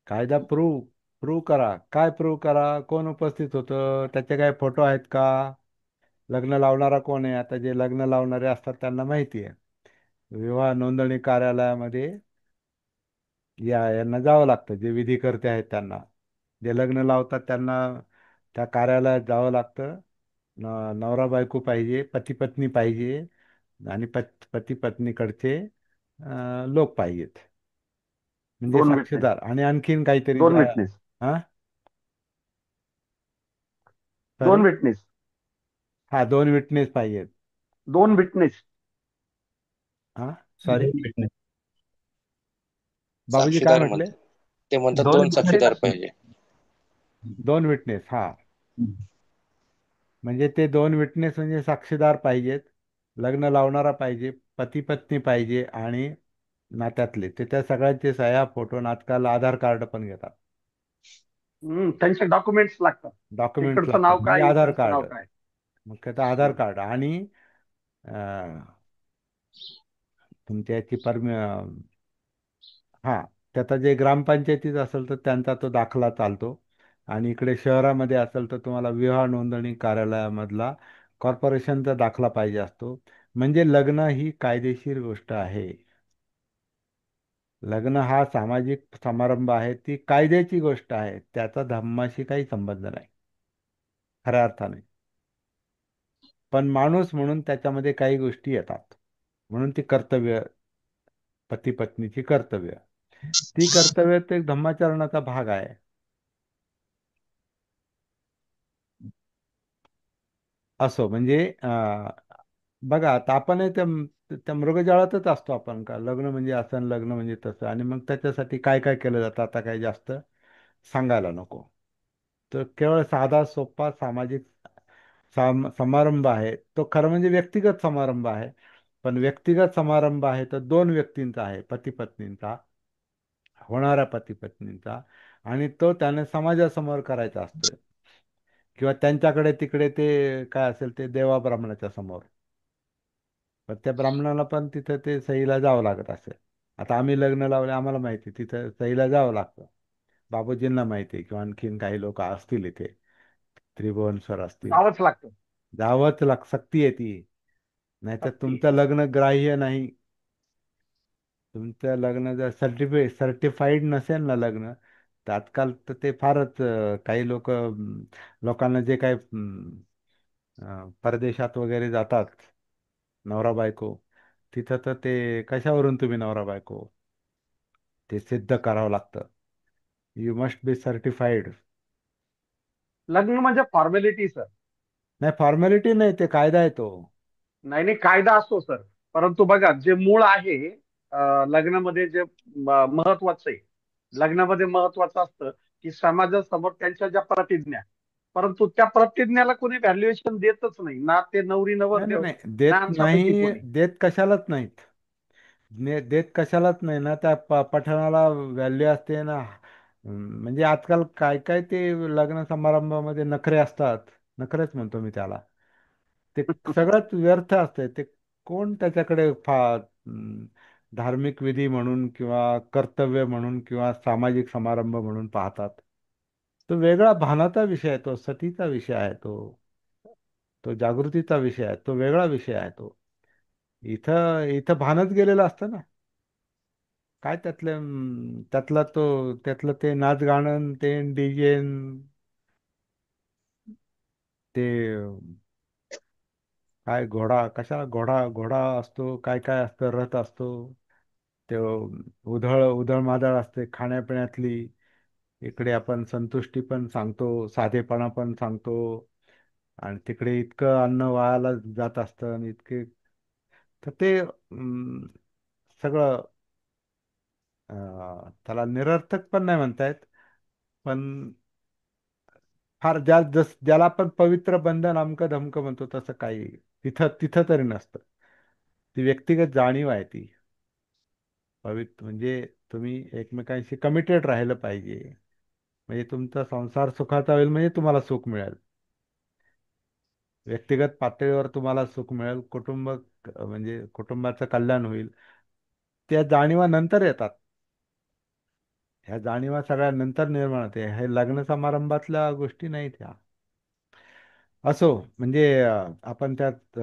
कायदा प्रूव्ह प्रूव्ह करा. काय प्रूव्ह करा? कोण उपस्थित होतं, त्याचे काय फोटो आहेत का, लग्न लावणारा कोण आहे. आता जे लग्न लावणारे असतात त्यांना माहिती आहे, विवाह नोंदणी कार्यालयामध्ये यांना जावं लागतं. जे विधिकर्ते आहेत त्यांना, जे लग्न लावतात त्यांना त्या कार्यालयात जावं लागतं. नवरा बायको पाहिजे, पती पत्नी पाहिजे, आणि पती पत्नीकडचे लोक पाहिजेत, म्हणजे दोन विटनेस. साक्षीदार. आणि आणखीन काहीतरी दोन ज्या. विटनेस. हा, दोन सॉरी. विटनेस. हा, दोन विटनेस पाहिजेत. दोन विटनेस. हा, सॉरी. दोन विटनेस. बाबूजी काय साक्षीदार म्हटले? म्हणतात. ते म्हणतात दोन दोन विटनेस साक्षीदार असतील. पाहिजे. दोन विटनेस, हा. म्हणजे ते दोन विटनेस म्हणजे साक्षीदार पाहिजेत, लग्न लावणारा पाहिजे, पती पत्नी पाहिजे, आणि नात्यातले ते त्या सगळ्यांचे सह्या, फोटो आणि आजकाल आधार कार्ड पण घेतात. त्यांचे डॉक्युमेंट्स लागतात. डॉक्युमेंट्स इकडचं लागतात नाव म्हणजे काय, आधार इकडचं नाव कार्ड. काय. मग त्याचं आधार कार्ड आणि अं, तुमच्या याची हा, त्याचा जे ग्रामपंचायतीत असेल तर त्यांचा तो दाखला चालतो. आणि इकडे शहरामध्ये असेल तर तुम्हाला विवाह नोंदणी कार्यालयामधला कॉर्पोरेशनचा दाखला पाहिजे असतो. म्हणजे लग्न ही कायदेशीर गोष्ट आहे. लग्न हा सामाजिक समारंभ आहे, ती कायद्याची गोष्ट आहे. त्याचा धर्माशी काही संबंध नाही खऱ्या अर्थाने. पण माणूस म्हणून त्याच्यामध्ये काही गोष्टी येतात, म्हणून ती कर्तव्य, पती पत्नीची कर्तव्य, ती कर्तव्य ते धम्माचरणाचा भाग आहे. असो म्हणजे बघा आता आपण त्या त्या मृगजळातच असतो आपण, का लग्न म्हणजे असं आणि लग्न म्हणजे तसं, आणि मग त्याच्यासाठी काय काय केलं जातं आता काही जास्त सांगायला नको. तर केवळ साधा सोपा सामाजिक समारंभ आहे तो. खरं म्हणजे व्यक्तिगत समारंभ आहे. पण व्यक्तिगत समारंभ आहे तर दोन व्यक्तींचा आहे, पती पत्नींचा, होणाऱ्या पती पत्नींचा. आणि तो त्याने समाजासमोर करायचा असतोय, किंवा त्यांच्याकडे तिकडे ते काय असेल ते देवा ब्राह्मणाच्या समोर. पण त्या ब्राह्मणाला पण तिथं ते सहीला जावं लागत असेल. आता आम्ही लग्न लावले, आम्हाला माहिती आहे, तिथं सहीला जावं लागतं. बाबूजींना माहिती आहे, किंवा आणखीन काही लोक असतील इथे, त्रिभुवन सर असतील. जावंच लागतं. जावंच सक्ती आहे ती. नाहीतर सक्ती. तुमचं लग्न ग्राह्य नाही. तुमचं लग्न जर सर्टिफाईड नसेल ना लग्न, तर आजकाल तर ते फारच काही लोकांना जे काही परदेशात वगैरे जातात नवरा बायको, तिथं तर ते कशावरून तुम्ही नवरा बायको ते सिद्ध करावं लागतं. You must be certified. लग्न म्हणजे फॉर्मॅलिटी सर. नाही, फॉर्मॅलिटी नाही, ते कायदा आहे तो. नाही नाही, कायदा असतो सर. परंतु बघा, जे मूळ आहे लग्नामध्ये जे महत्वाचं आहे, लग्नामध्ये महत्वाचं असतं की समाजासमोर त्यांच्या ज्या प्रतिज्ञा, परंतु त्या प्रतिज्ञाला कोणी व्हॅल्युएशन देतच नाही, ना ते नवरी नाही नाही नवरदेव, नाही, ना देत आमच्यापैकी नाही, कोणी. देत कशालाच नाहीत. देत कशालाच नाही ना, त्या पठणाला व्हॅल्यू असते ना. म्हणजे आजकाल काय काय ते लग्न समारंभामध्ये नखरे असतात. नखरेच म्हणतो मी त्याला. ते सगळ्यात व्यर्थ असते ते. कोण त्याच्याकडे धार्मिक विधी म्हणून किंवा कर्तव्य म्हणून किंवा सामाजिक समारंभ म्हणून पाहतात. तो वेगळा भानाचा विषय आहे तो, सतीचा विषय आहे तो, तो जागृतीचा विषय आहे तो, वेगळा विषय आहे तो. इथं इथं भानच गेलेलं असतं ना. काय त्यातलं ते नाच गाणं, ते डीजे, ते काय घोडा, कशाला घोडा, घोडा असतो, काय काय असतं, रथ असतो, ते उधळ उधळमाधळ असते खाण्यापिण्यातली. इकडे आपण संतुष्टी पण सांगतो, साधेपणा पण सांगतो, आणि तिकडे इतकं अन्न वायाला जात असतं आणि इतके, तर ते सगळं त्याला निरर्थक पण नाही म्हणतायत, पण फार ज्याला आपण पवित्र बंधन अमकं धमकं म्हणतो तसं काही तिथं तिथं तरी नसतं. ती व्यक्तिगत जाणीव आहे ती. पवित्र म्हणजे तुम्ही एकमेकांशी कमिटेड राहिलं पाहिजे, म्हणजे तुमचा संसार सुखाचा होईल, म्हणजे तुम्हाला सुख मिळेल. व्यक्तिगत पातळीवर तुम्हाला सुख मिळेल, म्हणजे कुटुंबाचं कल्याण होईल. त्या जाणीवा नंतर येतात. ह्या जाणीवा सगळ्या नंतर निर्माण होते, हे लग्न समारंभातल्या गोष्टी नाहीत ह्या. असो, म्हणजे आपण त्यात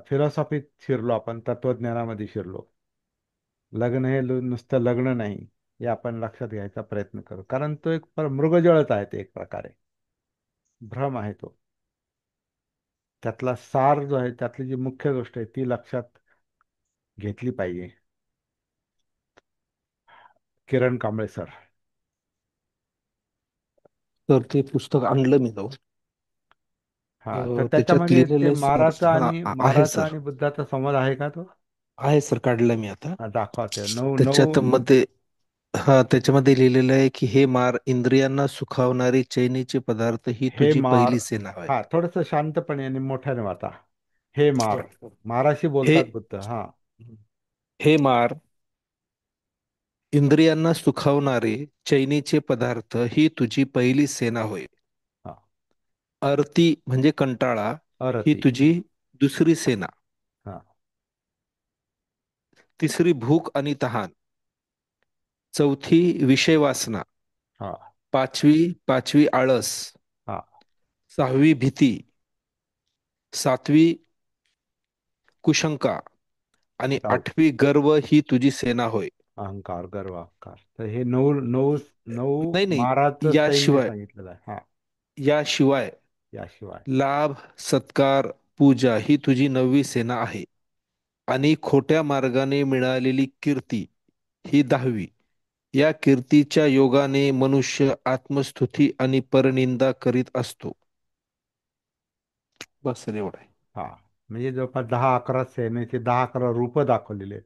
फिलॉसॉफीत शिरलो, आपण तत्वज्ञानामध्ये शिरलो. लग्न हे नुसतं लग्न नाही, हे आपण लक्षात घ्यायचा प्रयत्न करू, कारण तो एक मृगजळच आहे, ते एक प्रकारे भ्रम आहे तो. त्यातला सार जो आहे, त्यातली जी मुख्य गोष्ट आहे ती लक्षात घेतली पाहिजे. किरण कांबळे सर. तर ते पुस्तक आणलं मी जाऊन. हा, तर त्याच्यात त्याच्यामध्ये लिहिलेलं ते आहे सर. हा आहे महाराचा सर. आणि बुद्धाचा संवाद आहे का तो? आहे सर, काढलं मी आता. हा, दाखवा ते नऊ नऊ. त्याच्यात मध्ये हा त्याच्यामध्ये लिहिलेलं आहे की हे मार, इंद्रियांना सुखावणारे चैनीचे पदार्थ ही हे तुझी मार. पहिली सेना होय. हा, थोडस शांतपणे आणि मोठ्याने वाचा. हे मार. माराशी हे बोलतात बुद्ध. हा. हे मार, इंद्रियांना सुखावणारे चैनीचे पदार्थ ही तुझी पहिली सेना होय. हा. आरती म्हणजे कंटाळा ही अरती. तुझी दुसरी सेना. हा. तिसरी भूक आणि तहान. चौथी विषय वासना. हा. पाचवी आळस. हा. सहावी भीती. सातवी कुशंका. आणि डाऊट. आठवी गर्व ही तुझी सेना होय. अहंकार, गर्व, अहंकार. तर हे नऊ नऊ नऊ नाही नाही, माराचं सैन्य याशिवाय सांगितलेलं आहे. हा. याशिवाय याशिवाय. लाभ, सत्कार, पूजा ही तुझी नववी सेना आहे. आणि खोट्या मार्गाने मिळालेली कीर्ती ही दहावी. या कीर्तीच्या योगाने मनुष्य आत्मस्तुती आणि परनिंदा करीत असतो. बस सर, एवढं आहे. हा, म्हणजे जवळपास 10-11 सेनेचे 10-11 रूप दाखवलेले आहेत.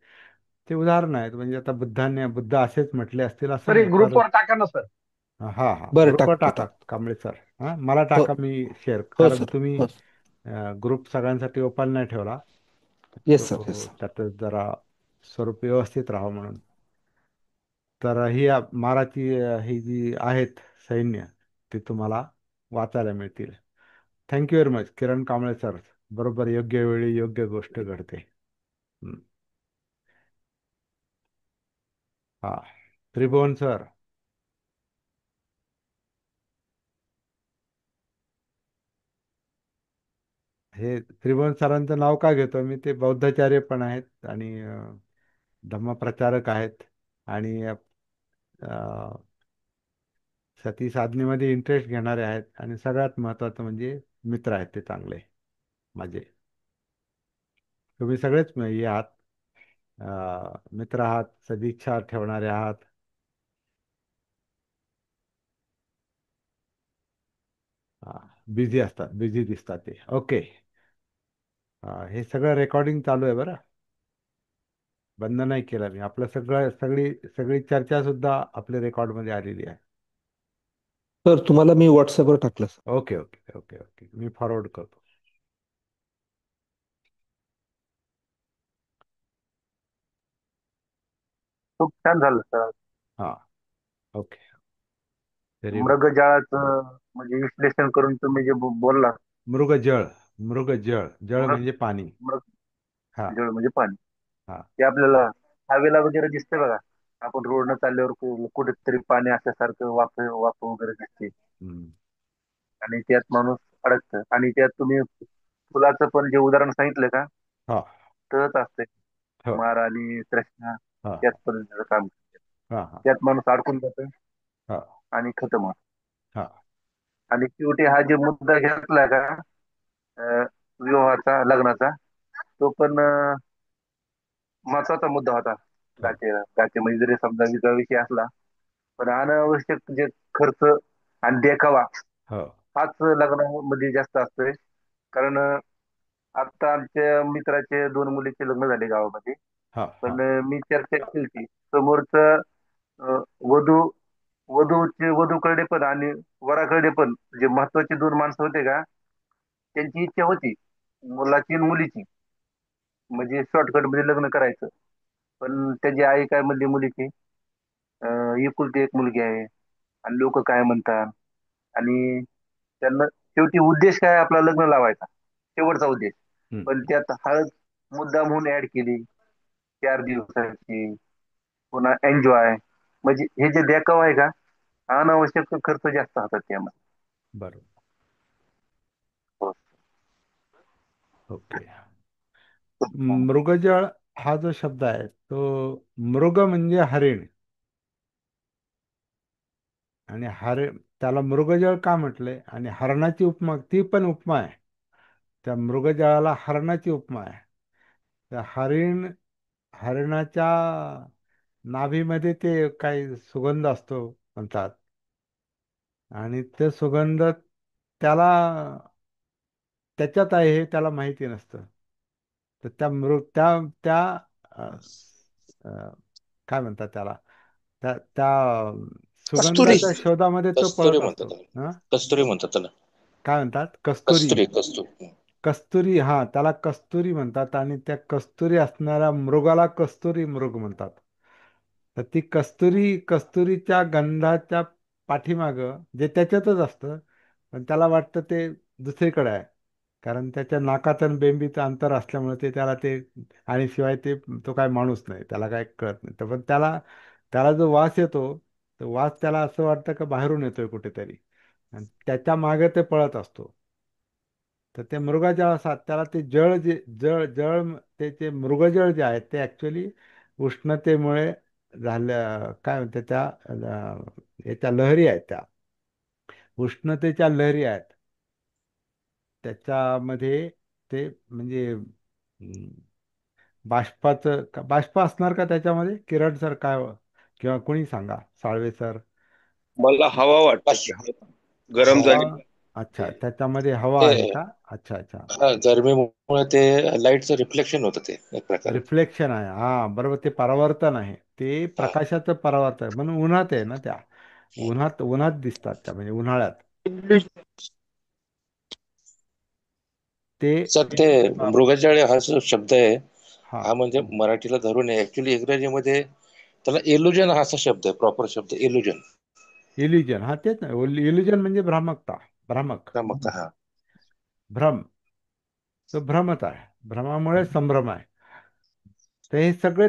ते उदाहरण आहेत, म्हणजे आता बुद्ध असेच म्हटले असतील असं तरी नाही, तर ग्रुपवर टाका ना सर. हा हा, बरं, ग्रुपवर टाकतो टाका टाकतो. कांबळे सर. हा, मला हो. टाका, मी शेअर, हो कारण सर. तुम्ही हो. ग्रुप सगळ्यांसाठी ओपन नाही ठेवला. येस सर, येस तो सर. त्यात जरा स्वरूप व्यवस्थित राहावं म्हणून. तर माराची ही जी आहेत सैन्य, ती तुम्हाला वाचायला मिळतील. थँक्यू व्हेरी मच किरण कांबळे सर. बरोबर योग्य वेळी योग्य गोष्ट घडते. हं. हा. त्रिभुवन सर. हे त्रिभुवन सरांचं नाव का घेतो मी, ते बौद्धाचार्य पण आहेत आणि धम्मप्रचारक आहेत, आणि सती साधनेमध्ये इंटरेस्ट घेणारे आहेत, आणि सगळ्यात महत्त्वाचं म्हणजे मित्र आहेत ते चांगले माझे. तुम्ही सगळेच हे आहात, मित्र आहात, सदिच्छा ठेवणारे आहात. बिझी असतात, बिझी दिसतात ते. ओके. हे सगळं रेकॉर्डिंग चालू आहे बरं. बंद नाही केलं मी. आपलं सगळी सगळी चर्चा सुद्धा आपल्या रेकॉर्डमध्ये आलेली आहे. सर, तुम्हाला मी व्हॉट्सअपवर टाकलं sir. Okay okay okay okay, मी फॉरवर्ड करतो. खूप छान झालं सर. हां. ओके. Very good. मृगजाळाचं म्हणजे विश्लेषण करून तुम्ही जे बोलला. मृगजळ. मृगजळ. जळ मृग म्हणजे पाणी. मृग हा. जळ म्हणजे पाणी. हा. ते आपल्याला हवेला वगैरे दिसते बघा. आपण रोडनं चालल्यावर कुठेतरी पाणी असल्यासारखं वाफ वाफ वगैरे दिसते. हम्म. आणि त्यात माणूस अडकतं. आणि त्यात तुम्ही फुलाचं पण जे उदाहरण सांगितलं का, हा. तळत असते. हो. मार आणि तृष्णा हा. त्याच पद्धतीचं काम करते. हा. हा. त्यात माणूस अडकून जातं हा. आणि खतम होतं. हा. आणि शेवटी हा जे मुद्दा घेतला का, अं, विवाहाचा लग्नाचा, तो पण महत्वाचा मुद्दा होता. हो गाते म्हणजे जरी समजा विजा विषय असला, पण अनावश्यक जे खर्च आणि देखावा हो हाच लग्नामध्ये जास्त असतोय. कारण आता आमच्या मित्राचे दोन मुलीचे लग्न झाले गावामध्ये. हा हा पण मी चर्चा केली होती समोरच, वधू वधूकडे पण आणि वराकडे पण जे महत्वाचे दोन माणसं होते का, त्यांची इच्छा होती मुलाची आणि मुलीची, म्हणजे शॉर्टकट मध्ये लग्न करायचं. पण त्याची आई काय म्हणली मुलीची, एकुलती एक मुलगी आहे आणि लोक काय म्हणतात. आणि त्यांना शेवटी उद्देश काय आपला लग्न लावायचा, शेवटचा उद्देश. हम्म, पण त्यात हळद मुद्दाम म्हणून ऍड केली 4 दिवसाची, पुन्हा एन्जॉय, म्हणजे हे जे देखावा आहे का, अनावश्यक खर्च जास्त होतात त्यामध्ये. बरोबर. हो. ओके. मृगजळ हा जो शब्द आहे तो मृग म्हणजे हरिण, आणि त्याला मृगजळ का म्हटलंय, आणि हरणाची उपमा, ती पण उपमा आहे. त्या मृगजळाला हरणाची उपमा आहे. त्या हरिणाच्या नाभीमध्ये ते काही सुगंध असतो म्हणतात, आणि ते सुगंध त्याला त्याच्यात आहे हे त्याला माहिती नसतं. तर त्या मृग त्या त्या अ, अ, काय म्हणतात त्याला, त्या कस्तुरी, सुगंधाच्या शोधामध्ये तो कस्तुरी पळत म्हणतात असतो. त्याला. हा, कस्तुरी म्हणतात त्याला. काय म्हणतात, कस्तुरी. कस्तुरी. कस्तुरी, हा, त्याला कस्तुरी म्हणतात, आणि त्या कस्तुरी असणाऱ्या मृगाला कस्तुरी मृग म्हणतात. तर ती कस्तुरीच्या गंधाच्या पाठीमाग जे त्याच्यातच असतं, पण त्याला वाटतं ते दुसरीकडे आहे, कारण त्याच्या नाकात आणि बेंबीचं अंतर असल्यामुळे ते त्याला ते, आणि शिवाय ते तो काय माणूस नाही, त्याला काय कळत नाही. तर पण त्याला त्याला जो वास येतो, तो वास त्याला असं वाटतं का बाहेरून येतोय कुठेतरी, आणि त्याच्या मागे ते पळत असतो. तर ते मृगजळ असतात, त्याला ते जळ जे ते मृगजळ जे आहेत ते ऍक्च्युली उष्णतेमुळे झाल्या, काय म्हणते त्या याच्या लहरी आहेत, त्या उष्णतेच्या लहरी आहेत. त्याच्यामध्ये ते म्हणजे बाष्प असणार का त्याच्यामध्ये, किरण सर काय, किंवा कोणी सांगा, साळवे सर. मला हवा वाटते की गरम हवा, झाली. अच्छा, त्याच्यामध्ये हवा ते आहे का, अच्छा अच्छा. हा, गरमीमुळे ते लाईटचं रिफ्लेक्शन होतं ते एक प्रकारे. रिफ्लेक्शन आहे, हा बरोबर, ते परावर्तन आहे, ते हा. प्रकाशाचं परावर्तन आहे. म्हणून उन्हात आहे ना त्या, उन्हात उन्हात दिसतात त्या, म्हणजे उन्हाळ्यात ते. सर ते मृगजळ हा जो शब्द आहे, हा, हा म्हणजे मराठीला धरून आहे. ऍक्च्युली इंग्रजीमध्ये त्याला एल्युजन हा असा शब्द आहे, प्रॉपर शब्द एल्युजन. इल्युजन, हा तेच ना, इल्युजन म्हणजे भ्रामकता, भ्रामक, मग हा. भ्रम, तो भ्रमच आहे, भ्रमामुळे संभ्रम आहे. तर हे सगळे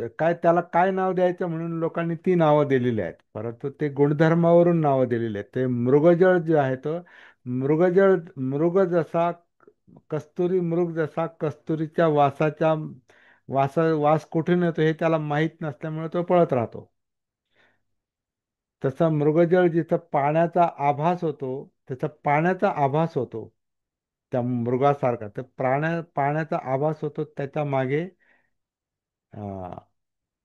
काय, त्याला काय नाव द्यायचं म्हणून लोकांनी ती नावं दिलेली आहेत, परंतु ते गुणधर्मावरून नावं दिलेली आहेत. ते मृगजळ जे आहे तो मृगजळ, जसा कस्तुरी मृग, जसा कस्तुरीच्या वास कुठून येतो हे त्याला माहीत नसल्यामुळे तो पळत राहतो. तसा मृगजळ जिथं पाण्याचा आभास होतो, त्याचा पाण्याचा आभास होतो त्या मृगासारखा, तर पाण्याचा आभास होतो, त्याच्या मागे अं,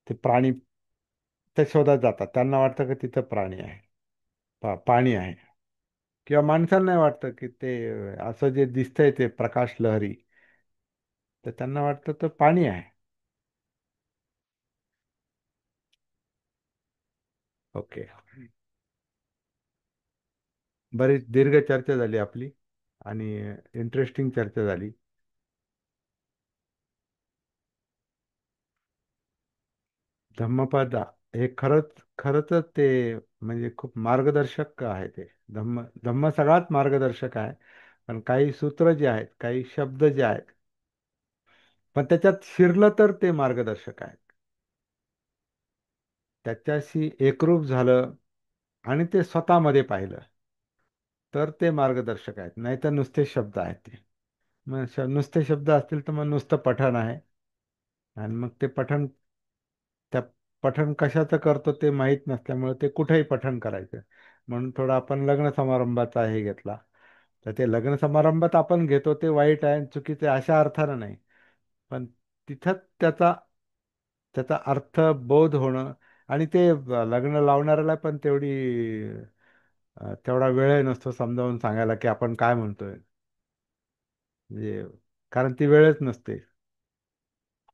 ते प्राणी त्या शोधात जातात. त्यांना वाटतं की तिथं प्राणी आहे, पाणी आहे, किंवा माणसांना नाही वाटतं की ते असं जे दिसतंय ते प्रकाश लहरी, तर त्यांना वाटतं तर पाणी आहे. ओके. बरीच दीर्घ चर्चा झाली आपली, आणि इंटरेस्टिंग चर्चा झाली. धम्मपद हे खरंच खरंच ते म्हणजे खूप मार्गदर्शक आहे. ते धम्म धम्म सगळ्यात मार्गदर्शक आहे, पण काही सूत्र जे आहेत, काही शब्द जे आहेत, पण त्याच्यात शिरलं तर ते मार्गदर्शक आहेत. त्याच्याशी एकरूप झालं आणि ते स्वतःमध्ये पाहिलं तर ते मार्गदर्शक आहेत, नाही तर नुसते शब्द आहेत ते. मग नुसते शब्द असतील तर मग नुसतं पठण आहे, आणि मग ते त्या पठण कशाचं करतो ते माहीत नसल्यामुळे ते कुठेही पठण करायचं. म्हणून थोडा आपण लग्न समारंभाचा हे घेतला. तर ते लग्न समारंभात आपण घेतो ते वाईट आहे, चुकीचे आहे अशा अर्थानं नाही. पण तिथं त्याचा त्याचा अर्थ बोध होणं, आणि ते लग्न लावणाऱ्याला पण तेवढा वेळ नसतो समजावून सांगायला की आपण काय म्हणतोय. म्हणजे कारण ती वेळच नसते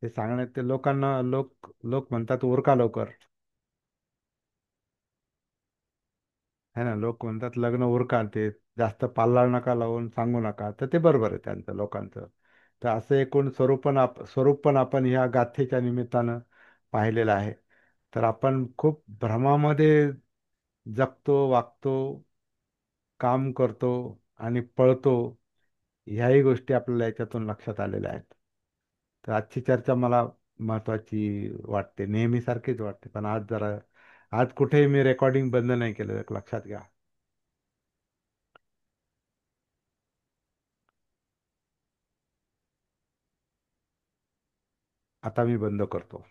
ते सांगण्यात. ते लोकांना लोक लोक म्हणतात उरका लवकर, है ना. लोक म्हणतात लग्न उरका, ते जास्त पाल्ला नका लावून सांगू नका. तर ते बरोबर आहे त्यांचं, लोकांचं. तर असं एकूण स्वरूप पण आपण ह्या गाथेच्या निमित्तानं पाहिलेलं आहे. तर आपण खूप भ्रमामध्ये जगतो, वागतो, काम करतो आणि पळतो, ह्याही गोष्टी आपल्याला याच्यातून लक्षात आलेल्या आहेत. तर आजची चर्चा मला महत्वाची वाटते, नेहमीसारखीच वाटते. पण आज कुठेही मी रेकॉर्डिंग बंद नाही केलं, लक्षात घ्या. आता मी बंद करतो.